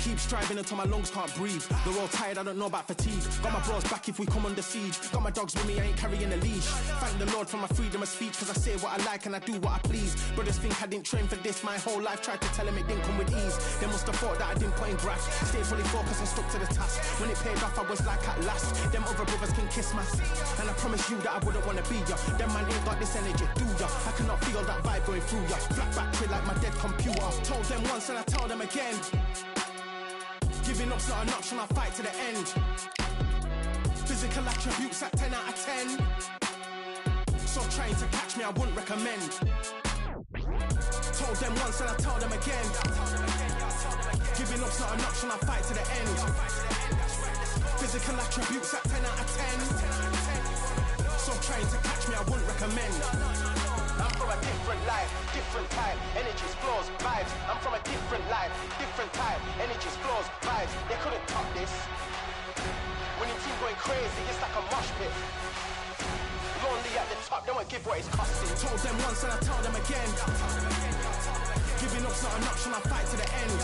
Keep striving until my lungs can't breathe. They're all tired, I don't know about fatigue. Got my bros back if we come under siege. Got my dogs with me, I ain't carrying a leash. Thank the Lord for my freedom of speech, cause I say what I like and I do what I please. Brothers think I didn't train for this my whole life. Tried to tell them it didn't come with ease. They must have thought that I didn't put in graft. Stayed fully focused and stuck to the task. When it paid off, I was like at last. Them other brothers can kiss my ass. And I promise you that I wouldn't wanna be ya. Them man ain't got this energy, do ya? I cannot feel that vibe going through ya. Flat back chill like my dead computer. Told them once and I tell them again. Giving up's not an option, I'll fight to the end. Physical attributes at 10 out of 10. So trying to catch me, I wouldn't recommend. Told them once and I tell them again. Giving up's not an option, I'll fight to the end. Physical attributes at 10 out of 10. So trying to catch me, I wouldn't recommend. I'm from a different life, different type. Energies, flows, vibes. I'm from a different life, different type. Energies, flows, vibes. They couldn't top this. When your team going crazy, it's like a mosh pit. Lonely at the top, don't give what it's costing. Told them once and I tell them again. Giving up's not an option, I'll fight to the end.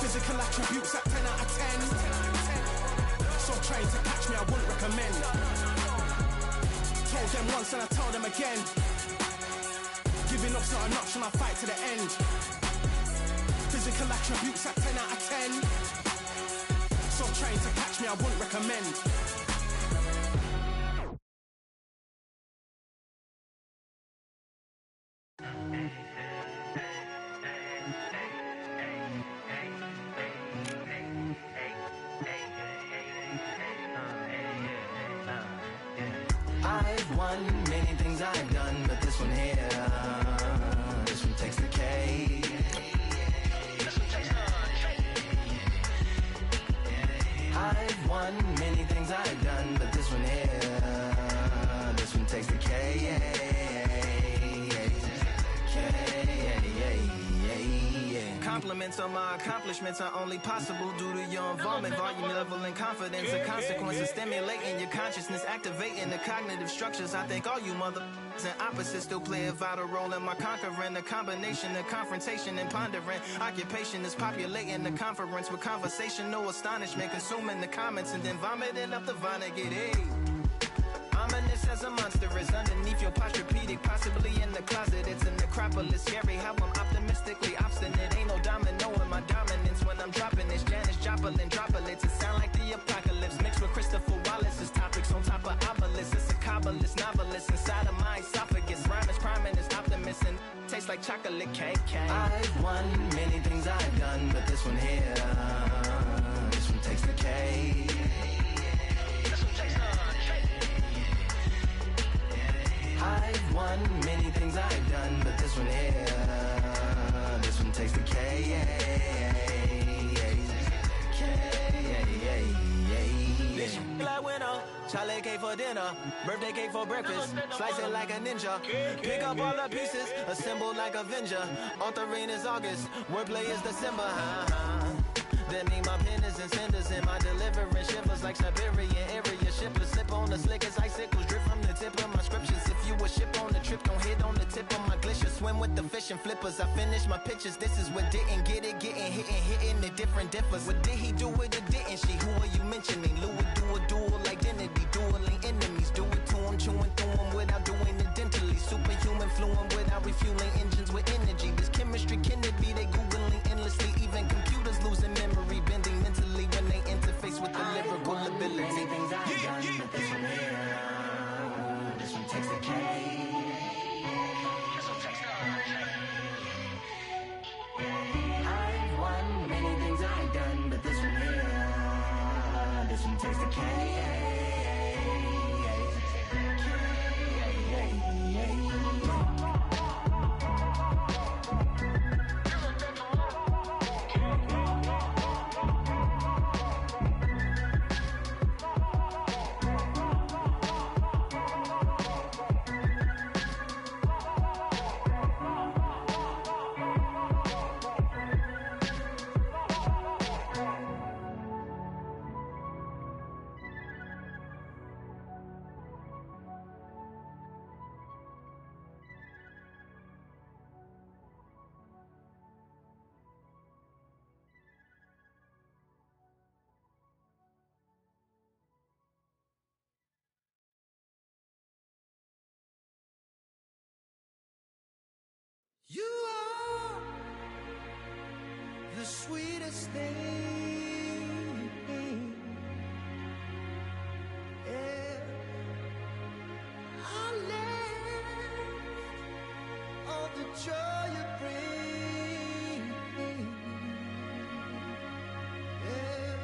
Physical attributes at 10 out of 10. So trying to catch me, I wouldn't recommend. Told them once and I tell them again. Giving up's not an option, I'll fight to the end. Physical attributes at 10 out of 10. So trying to catch me, I wouldn't recommend. I've won many things I've done, but this one here, this one takes the cake. I've won many things I've done, but this one here, this one takes the cake. Compliments on my accomplishments are only possible due to your involvement, volume, level, and confidence. A consequence of stimulating your consciousness, activating the cognitive structures. I think all you mother and opposites still play a vital role in my conquering. The combination of confrontation and pondering. Occupation is populating the conference with conversational astonishment, consuming the comments and then vomiting up the Vonnegut. Hey. Ominous as a monster is underneath your posturepedic, possibly in the closet. It's a necropolis, scary how I'm optimistically obstinate. Ain't no domino in my dominance when I'm dropping this. Janis Joplin droplets, it sound like the apocalypse mixed with Christopher Wallace's topics on top of obelisks. It's a kabbalist novelist inside of my esophagus. Rhyme is priming, is optimist and tastes like chocolate cake. I've won many things I've done, but this one here, this one takes the cake. I've won many things I've done, but this one here, this one takes the K. Like winner, chocolate cake for dinner, birthday cake for breakfast, slice it like a ninja, pick up all the pieces, assemble like Avenger. Authoring is August, wordplay is December. That mean my pen is in cinders and my deliverance shivers like Siberian area shippers. Slip on the slick as icicles, drip from the tip of my scriptures. If you a ship on the trip, don't hit on the tip of my glacier. Swim with the fish and flippers. I finish my pictures. This is what didn't get it, getting hitting the different differs. What did he do with it? Didn't she? Who are you mentioning? Lou would do a dual identity, dueling enemies. Do it to him, chewing through him without doing it dentally. Superhuman, fluent without refueling engines with energy. This chemistry can it be? They googling endlessly. Even computers losing memory, bending mentally when they interface with the lyrical ability. Many things I've done, but this one here, this one takes the cake. I've won many things I've done, but this one here, this one takes the cake. You are the sweetest thing, yeah. I live all the joy you bring, yeah.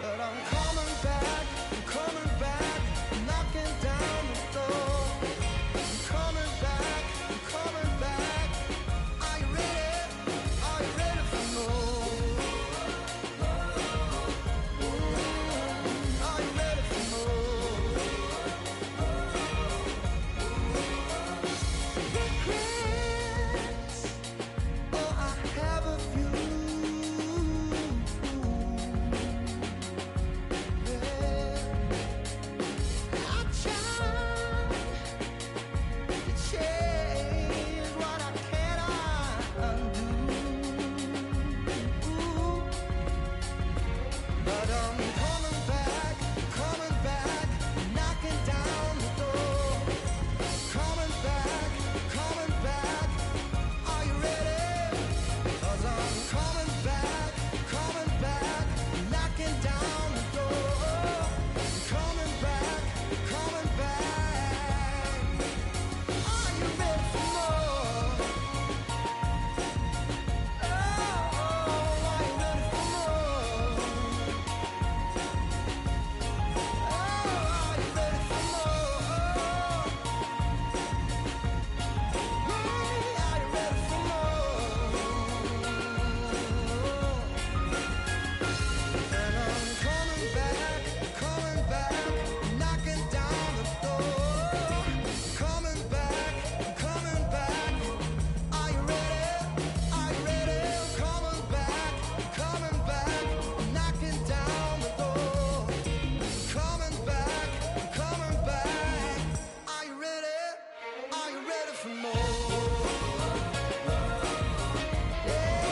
But I'm coming back, knocking down the door. I'm coming back, are you ready for more? Are you ready for more? Regrets, oh, I have a few. I tried to change what I cannot undo, but I'm coming back, knocking down the door. Coming back, are you ready? 'Cause I'm coming back, knocking down the door. Coming back, are you ready for more? Oh, are you ready for more? Oh, are you ready for more? Hey, are you ready for more? And I'm coming back, knocking down the door. Coming back, are you ready? Coming back, knocking down the door. Coming back, are you ready? For more? Yeah,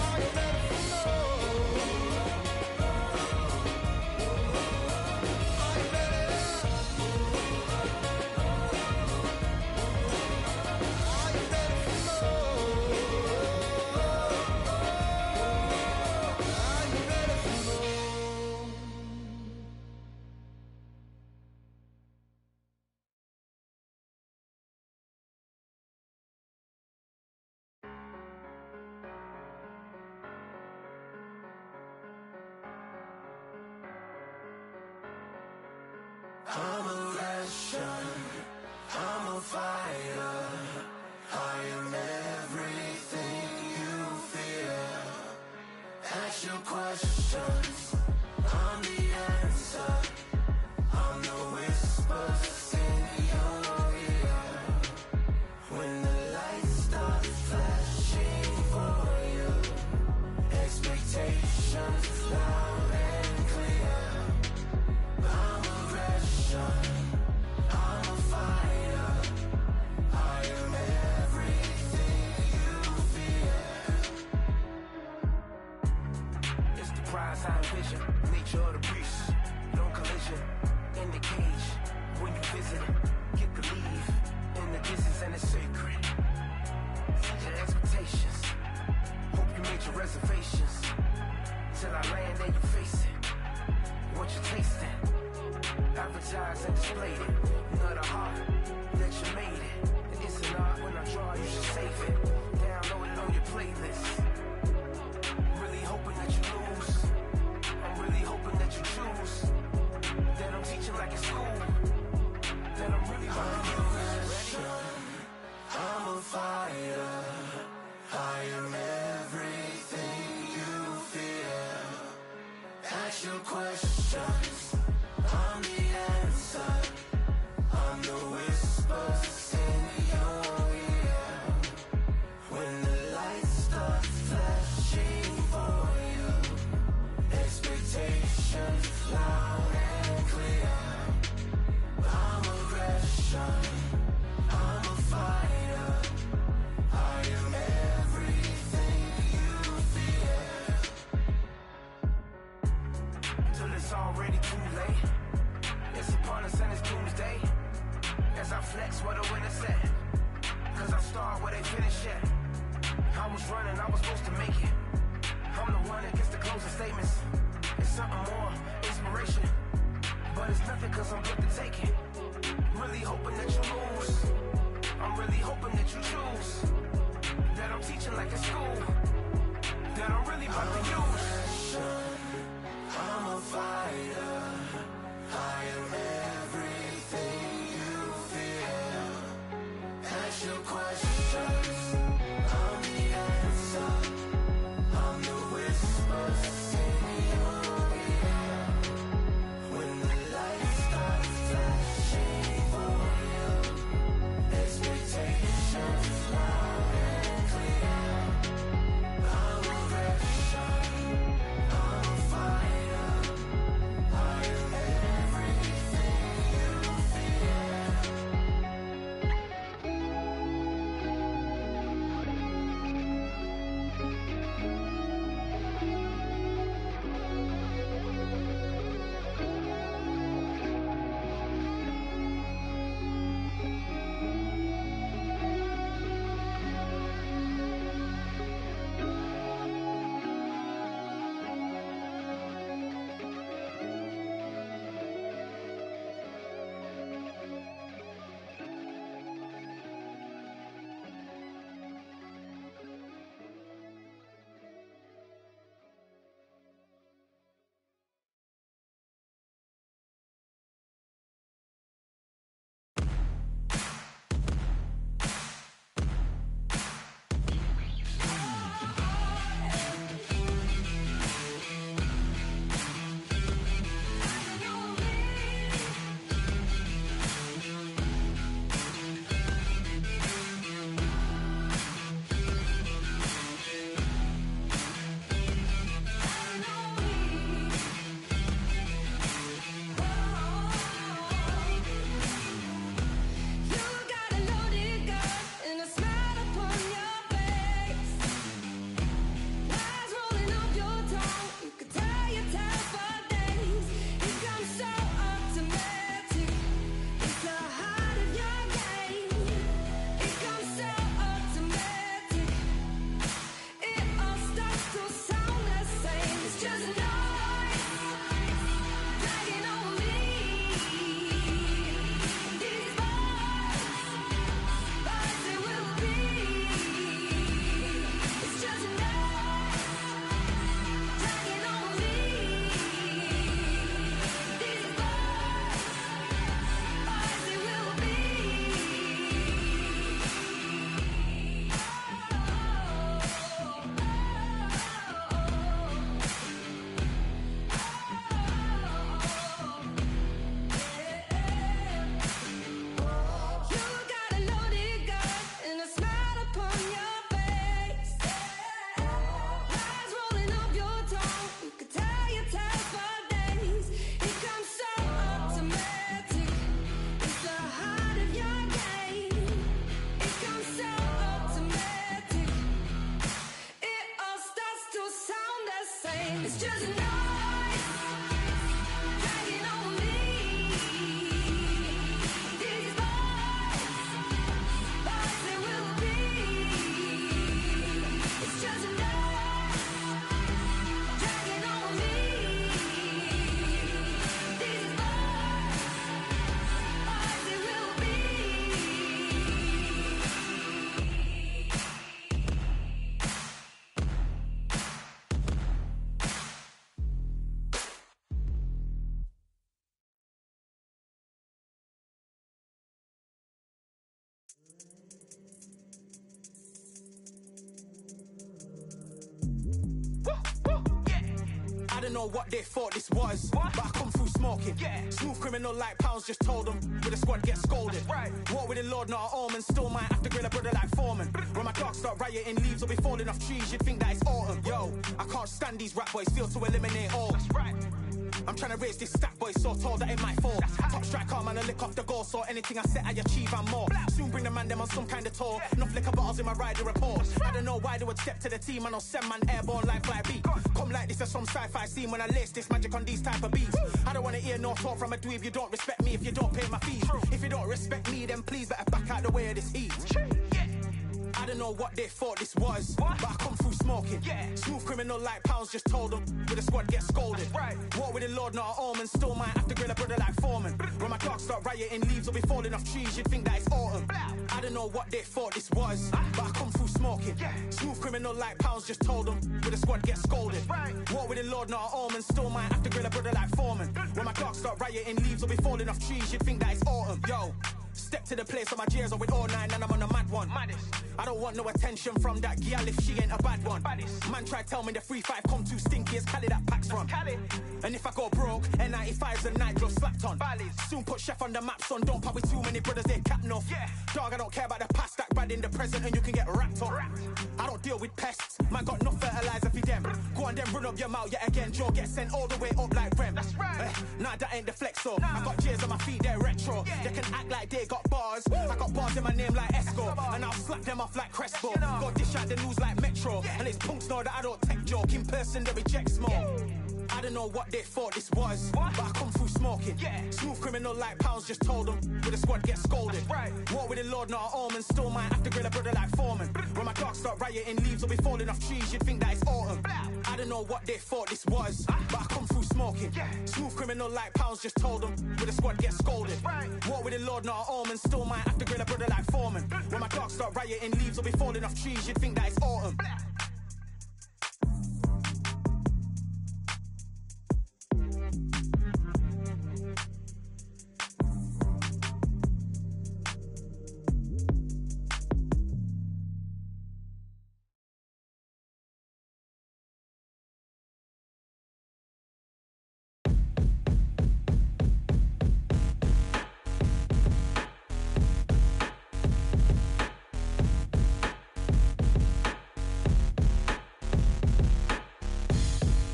are you ready for more? Are you ready? Are you ready for more? Are you ready for more? I'm a Russian, I'm a fighter. I am everything you fear. Ask your questions, I'm the answer. I'm the whispers in your ear. When the lights start flashing for you, expectations loud and clear. I'm aggression, I'm a fighter. I am everything you fear. It's the prize I envision, nature of the beast. No collision, in the cage. When you visit it, get the leave. In the distance and it's sacred. Set your expectations, hope you made your reservations. Till I land and you face it, what you tasting. Advertise and display it. You know the heart that you made it. And it's an art when I draw, you should save it. Download it on your playlist. Really hoping that you lose. I'm really hoping that you choose. That I'm teaching like it's school. That I'm really hoping you ready. I'm a fighter. I am everything you fear. Ask your questions, I'm the answer. I'm the whispers in your ear. When the lights start flashing for you, expectations loud and clear. I'm aggression, I'm a fighter. I am everything you fear. Till it's already too late. It's upon us and it's doomsday. As I flex, what a winner said. Cause I start where they finish at. I was running, I was supposed to make it. I'm the one that gets the closing statements. It's something more, inspiration. But it's nothing cause I'm good to take it. Really hoping that you lose. I'm really hoping that you choose. That I'm teaching like in school. That I'm really about to use. I'm a fighter. I am everything you feel. Ask your questions. I'm the answer. I'm the whispers in your ear. When the lights start flashing for you, expectations loud and clear. I'm aggression. I'm a fighter. I am everything you don't know what they thought this was, but I come through smoking. Smooth criminal like pounds, just told them with the squad get scolded. Walk with the Lord, not an omen. Still might have to grill a brother like Foreman. When my dogs start rioting, leaves will be falling off trees. You'd think that it's autumn. Yo, I can't stand these rap boys, feel to eliminate all. I'm trying to raise this stack boy so tall that it might fall. Top striker, man, I lick off the goal, so anything I set I achieve and more. Soon bring the man them on some kind of tour. Enough liquor bottles in my rider report. I don't know why they would step to the team, and I'll send man airborne like fly beat. Come like this as some sci-fi scene when I lace this magic on these type of beats. I don't wanna hear no talk from a dweeb. You don't respect me if you don't pay my fees. If you don't respect me, then please better back out the way of this heat. don't know what they thought this was, but I come through smoking. Smooth criminal like pounds, just told them with the squad get scolded. Walk with the Lord, not an omen. Still might have to grill a brother like Foreman. When my dogs start rioting, leaves will be falling off trees. You'd think that it's autumn. I don't know what they thought this was, but I come through smoking. Smooth criminal like pounds, just told them with the squad get scolded. Walk with the Lord, not an omen. Still might have to grill a brother like Foreman. When my dogs start rioting, leaves will be falling off trees. You'd think that it's autumn. Yo. Step to the place where my J's are with all nine and I'm on a mad one. I don't want no attention from that gal if she ain't a bad one. Man try tell me the 3-5 come too stinky as Cali that packs from. And if I go broke, N95's a night glove slapped on. Soon put Chef on the map, son. Don't pop with too many brothers, they cap enough. Dog, I don't care about the past, that bad in the present and you can get wrapped up. I don't deal with pests, man got no fertilizer for them. Go on then run up your mouth yet again, Joe get sent all the way up like Rem. Nah, that ain't the flex though. I got J's on my feet, they're retro. They can act like they got bars. I got bars in my name like Esco, and I'll slap them off like Crespo. Go dish out the news like Metro, and it's punks know that I don't tech joke. In person, they reject smoke. I don't know what they thought this was, but I come through smoking. Smooth criminal like pounds, just told them with the squad get scolded. Walk with the Lord, not an omen. Still might have to grill a brother like Foreman. When my dogs start rioting, leaves will be falling off trees. You'd think that it's autumn. I don't know what they thought this was, but I come through smoking. Smooth criminal like pounds, just told them with the squad get scolded. Walk with the Lord, not an omen. Still might have to grill a brother like Foreman. When my dogs start rioting, leaves will be falling off trees. You'd think that it's autumn.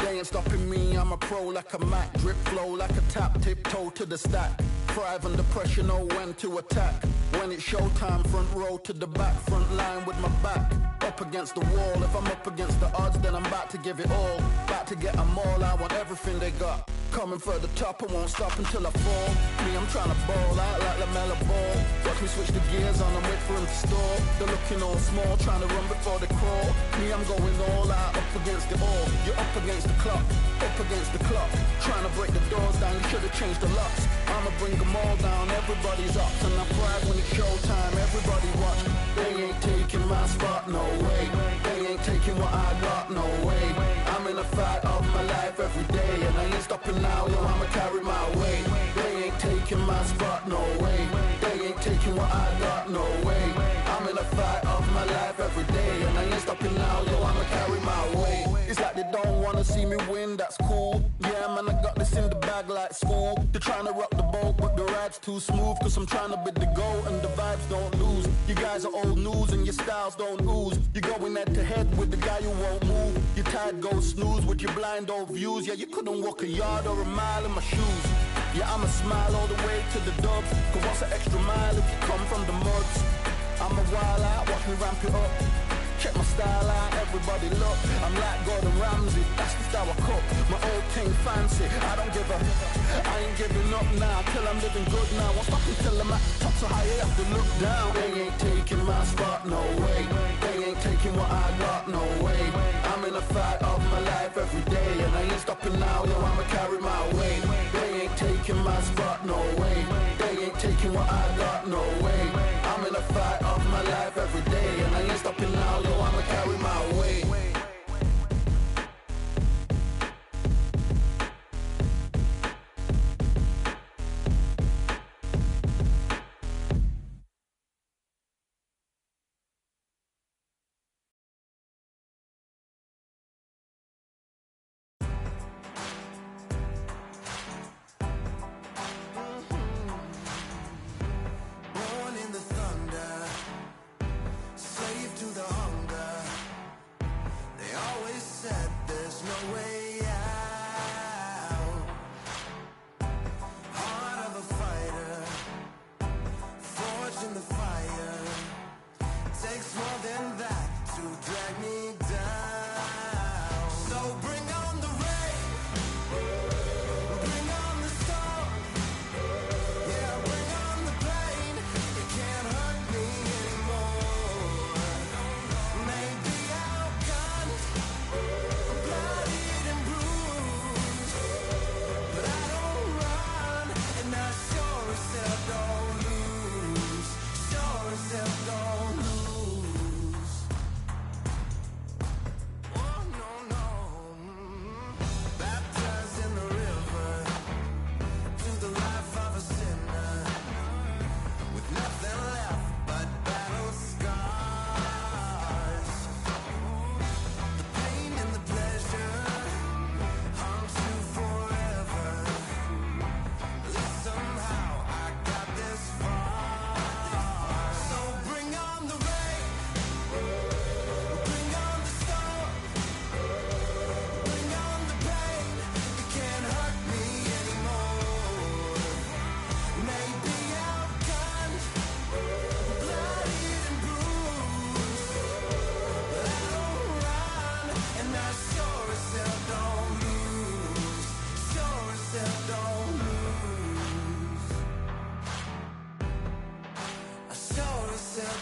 Ain't stopping me, I'm a pro like a Mac. Drip flow like a tap, tiptoe to the stack. Thrive under pressure, know when to attack. When it's showtime, front row to the back. Front line with my back up against the wall. If I'm up against the odds, then I'm about to give it all. About to get them all, I want everything they got. Coming for the top, I won't stop until I fall. Me, I'm trying to ball out like LaMelo Ball. Watch me switch the gears on and wait for him to stall. They're looking all small, trying to run before they crawl. Me, I'm going all out, up against the all. You're up against the clock, up against the clock. Trying to break the doors down, you should've changed the locks. I'ma bring them all down, everybody's up. And I pride when it's showtime, everybody watch. They ain't taking my spot, no way. They ain't taking what I got, no way. I'm in a fight of my life every day, and I ain't stopping now, yo, I'ma carry my weight. They ain't taking my spot, no way. They ain't taking what I got, no way. I'm in a fight of my life every day, and I ain't stopping now, yo, I'ma carry my weight. It's like they don't wanna see me win, that's cool. Yeah, man, I got this in the bag like school. They're trying to rock the boat, but the ride's too smooth. Cause I'm trying to be the goal, and the vibes don't lose. You guys are old news, and your styles don't ooze. You're going head to head with the guy who won't move. Your tide goes snooze with your blind old views. Yeah, you couldn't walk a yard or a mile in my shoes. Yeah, I'ma smile all the way to the dubs. Cause what's an extra mile if you come from the muds? I'm a wild out, watch me ramp it up. Check my style out, everybody look. I'm like Gordon Ramsay, that's the style I cook. My old thing fancy, I don't give a. I ain't giving up now, till I'm living good now. Won't stop until I'm at the top, so high you have to look down. They ain't taking my spot, no way. They ain't taking what I got, no way. I'm in a fight of my life every day, and I ain't stopping now, yo, I'ma carry my weight. They ain't taking my spot, no way. They ain't taking what I got, no way. I'm in a fight of my life every day, and I ain't stopping now, yo, I'ma carry my weight.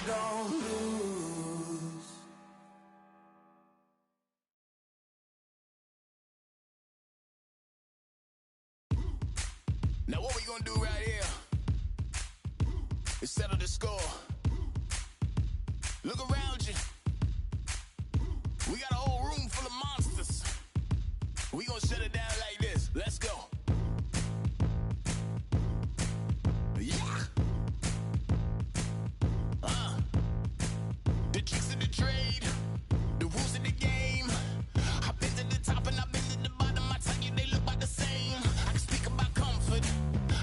don't lose. Now what we gonna do right here is settle the score. Look around you. We got a whole room full of monsters. We gonna shut it down like this. Let's go. Yeah. The tricks of the trade, the rules of the game. I've been to the top and I've been to the bottom. I tell you, they look about the same. I can speak about comfort.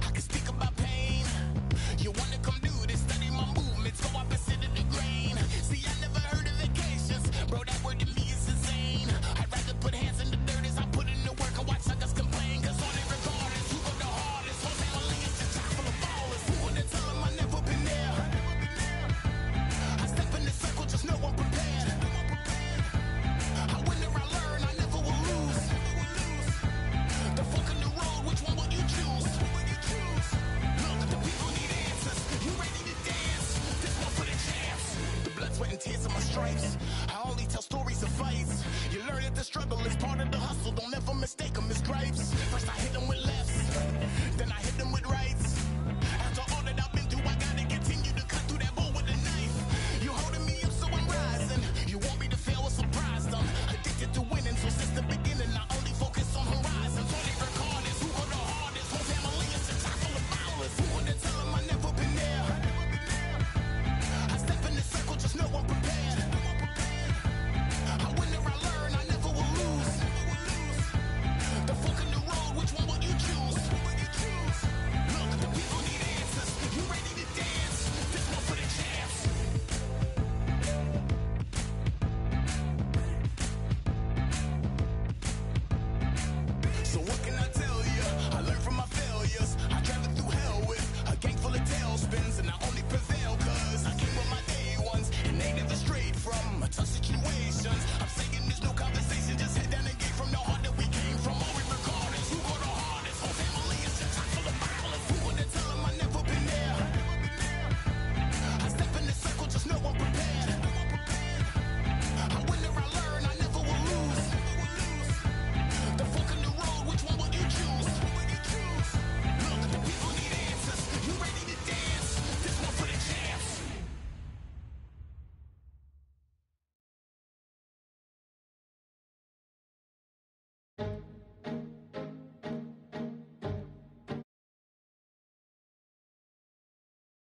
I can speak about pain. You wanna come do this? Study my movements. Go up and sit in the grain. See, I never heard of vacations. Bro, that word to me is insane. I'd rather put hands in the dirt as I put in the work and watch suckers complain. Cause on it regardless, who go the hardest? Whole family is just chock full of ballers. Who wanna tell them I never been there? I step in the circle, just know I'm prepared. I win or I learn, I never will lose. The fork in the road, which one will you choose? Look, the people need answers. You ready to dance? This one for the champs. The blood, sweat, and tears of my stripes. I only tell stories of fights. You learn that the struggle is part of the hustle. Don't ever mistake them as gripes. First I hit them with lefts, then I hit them with rights.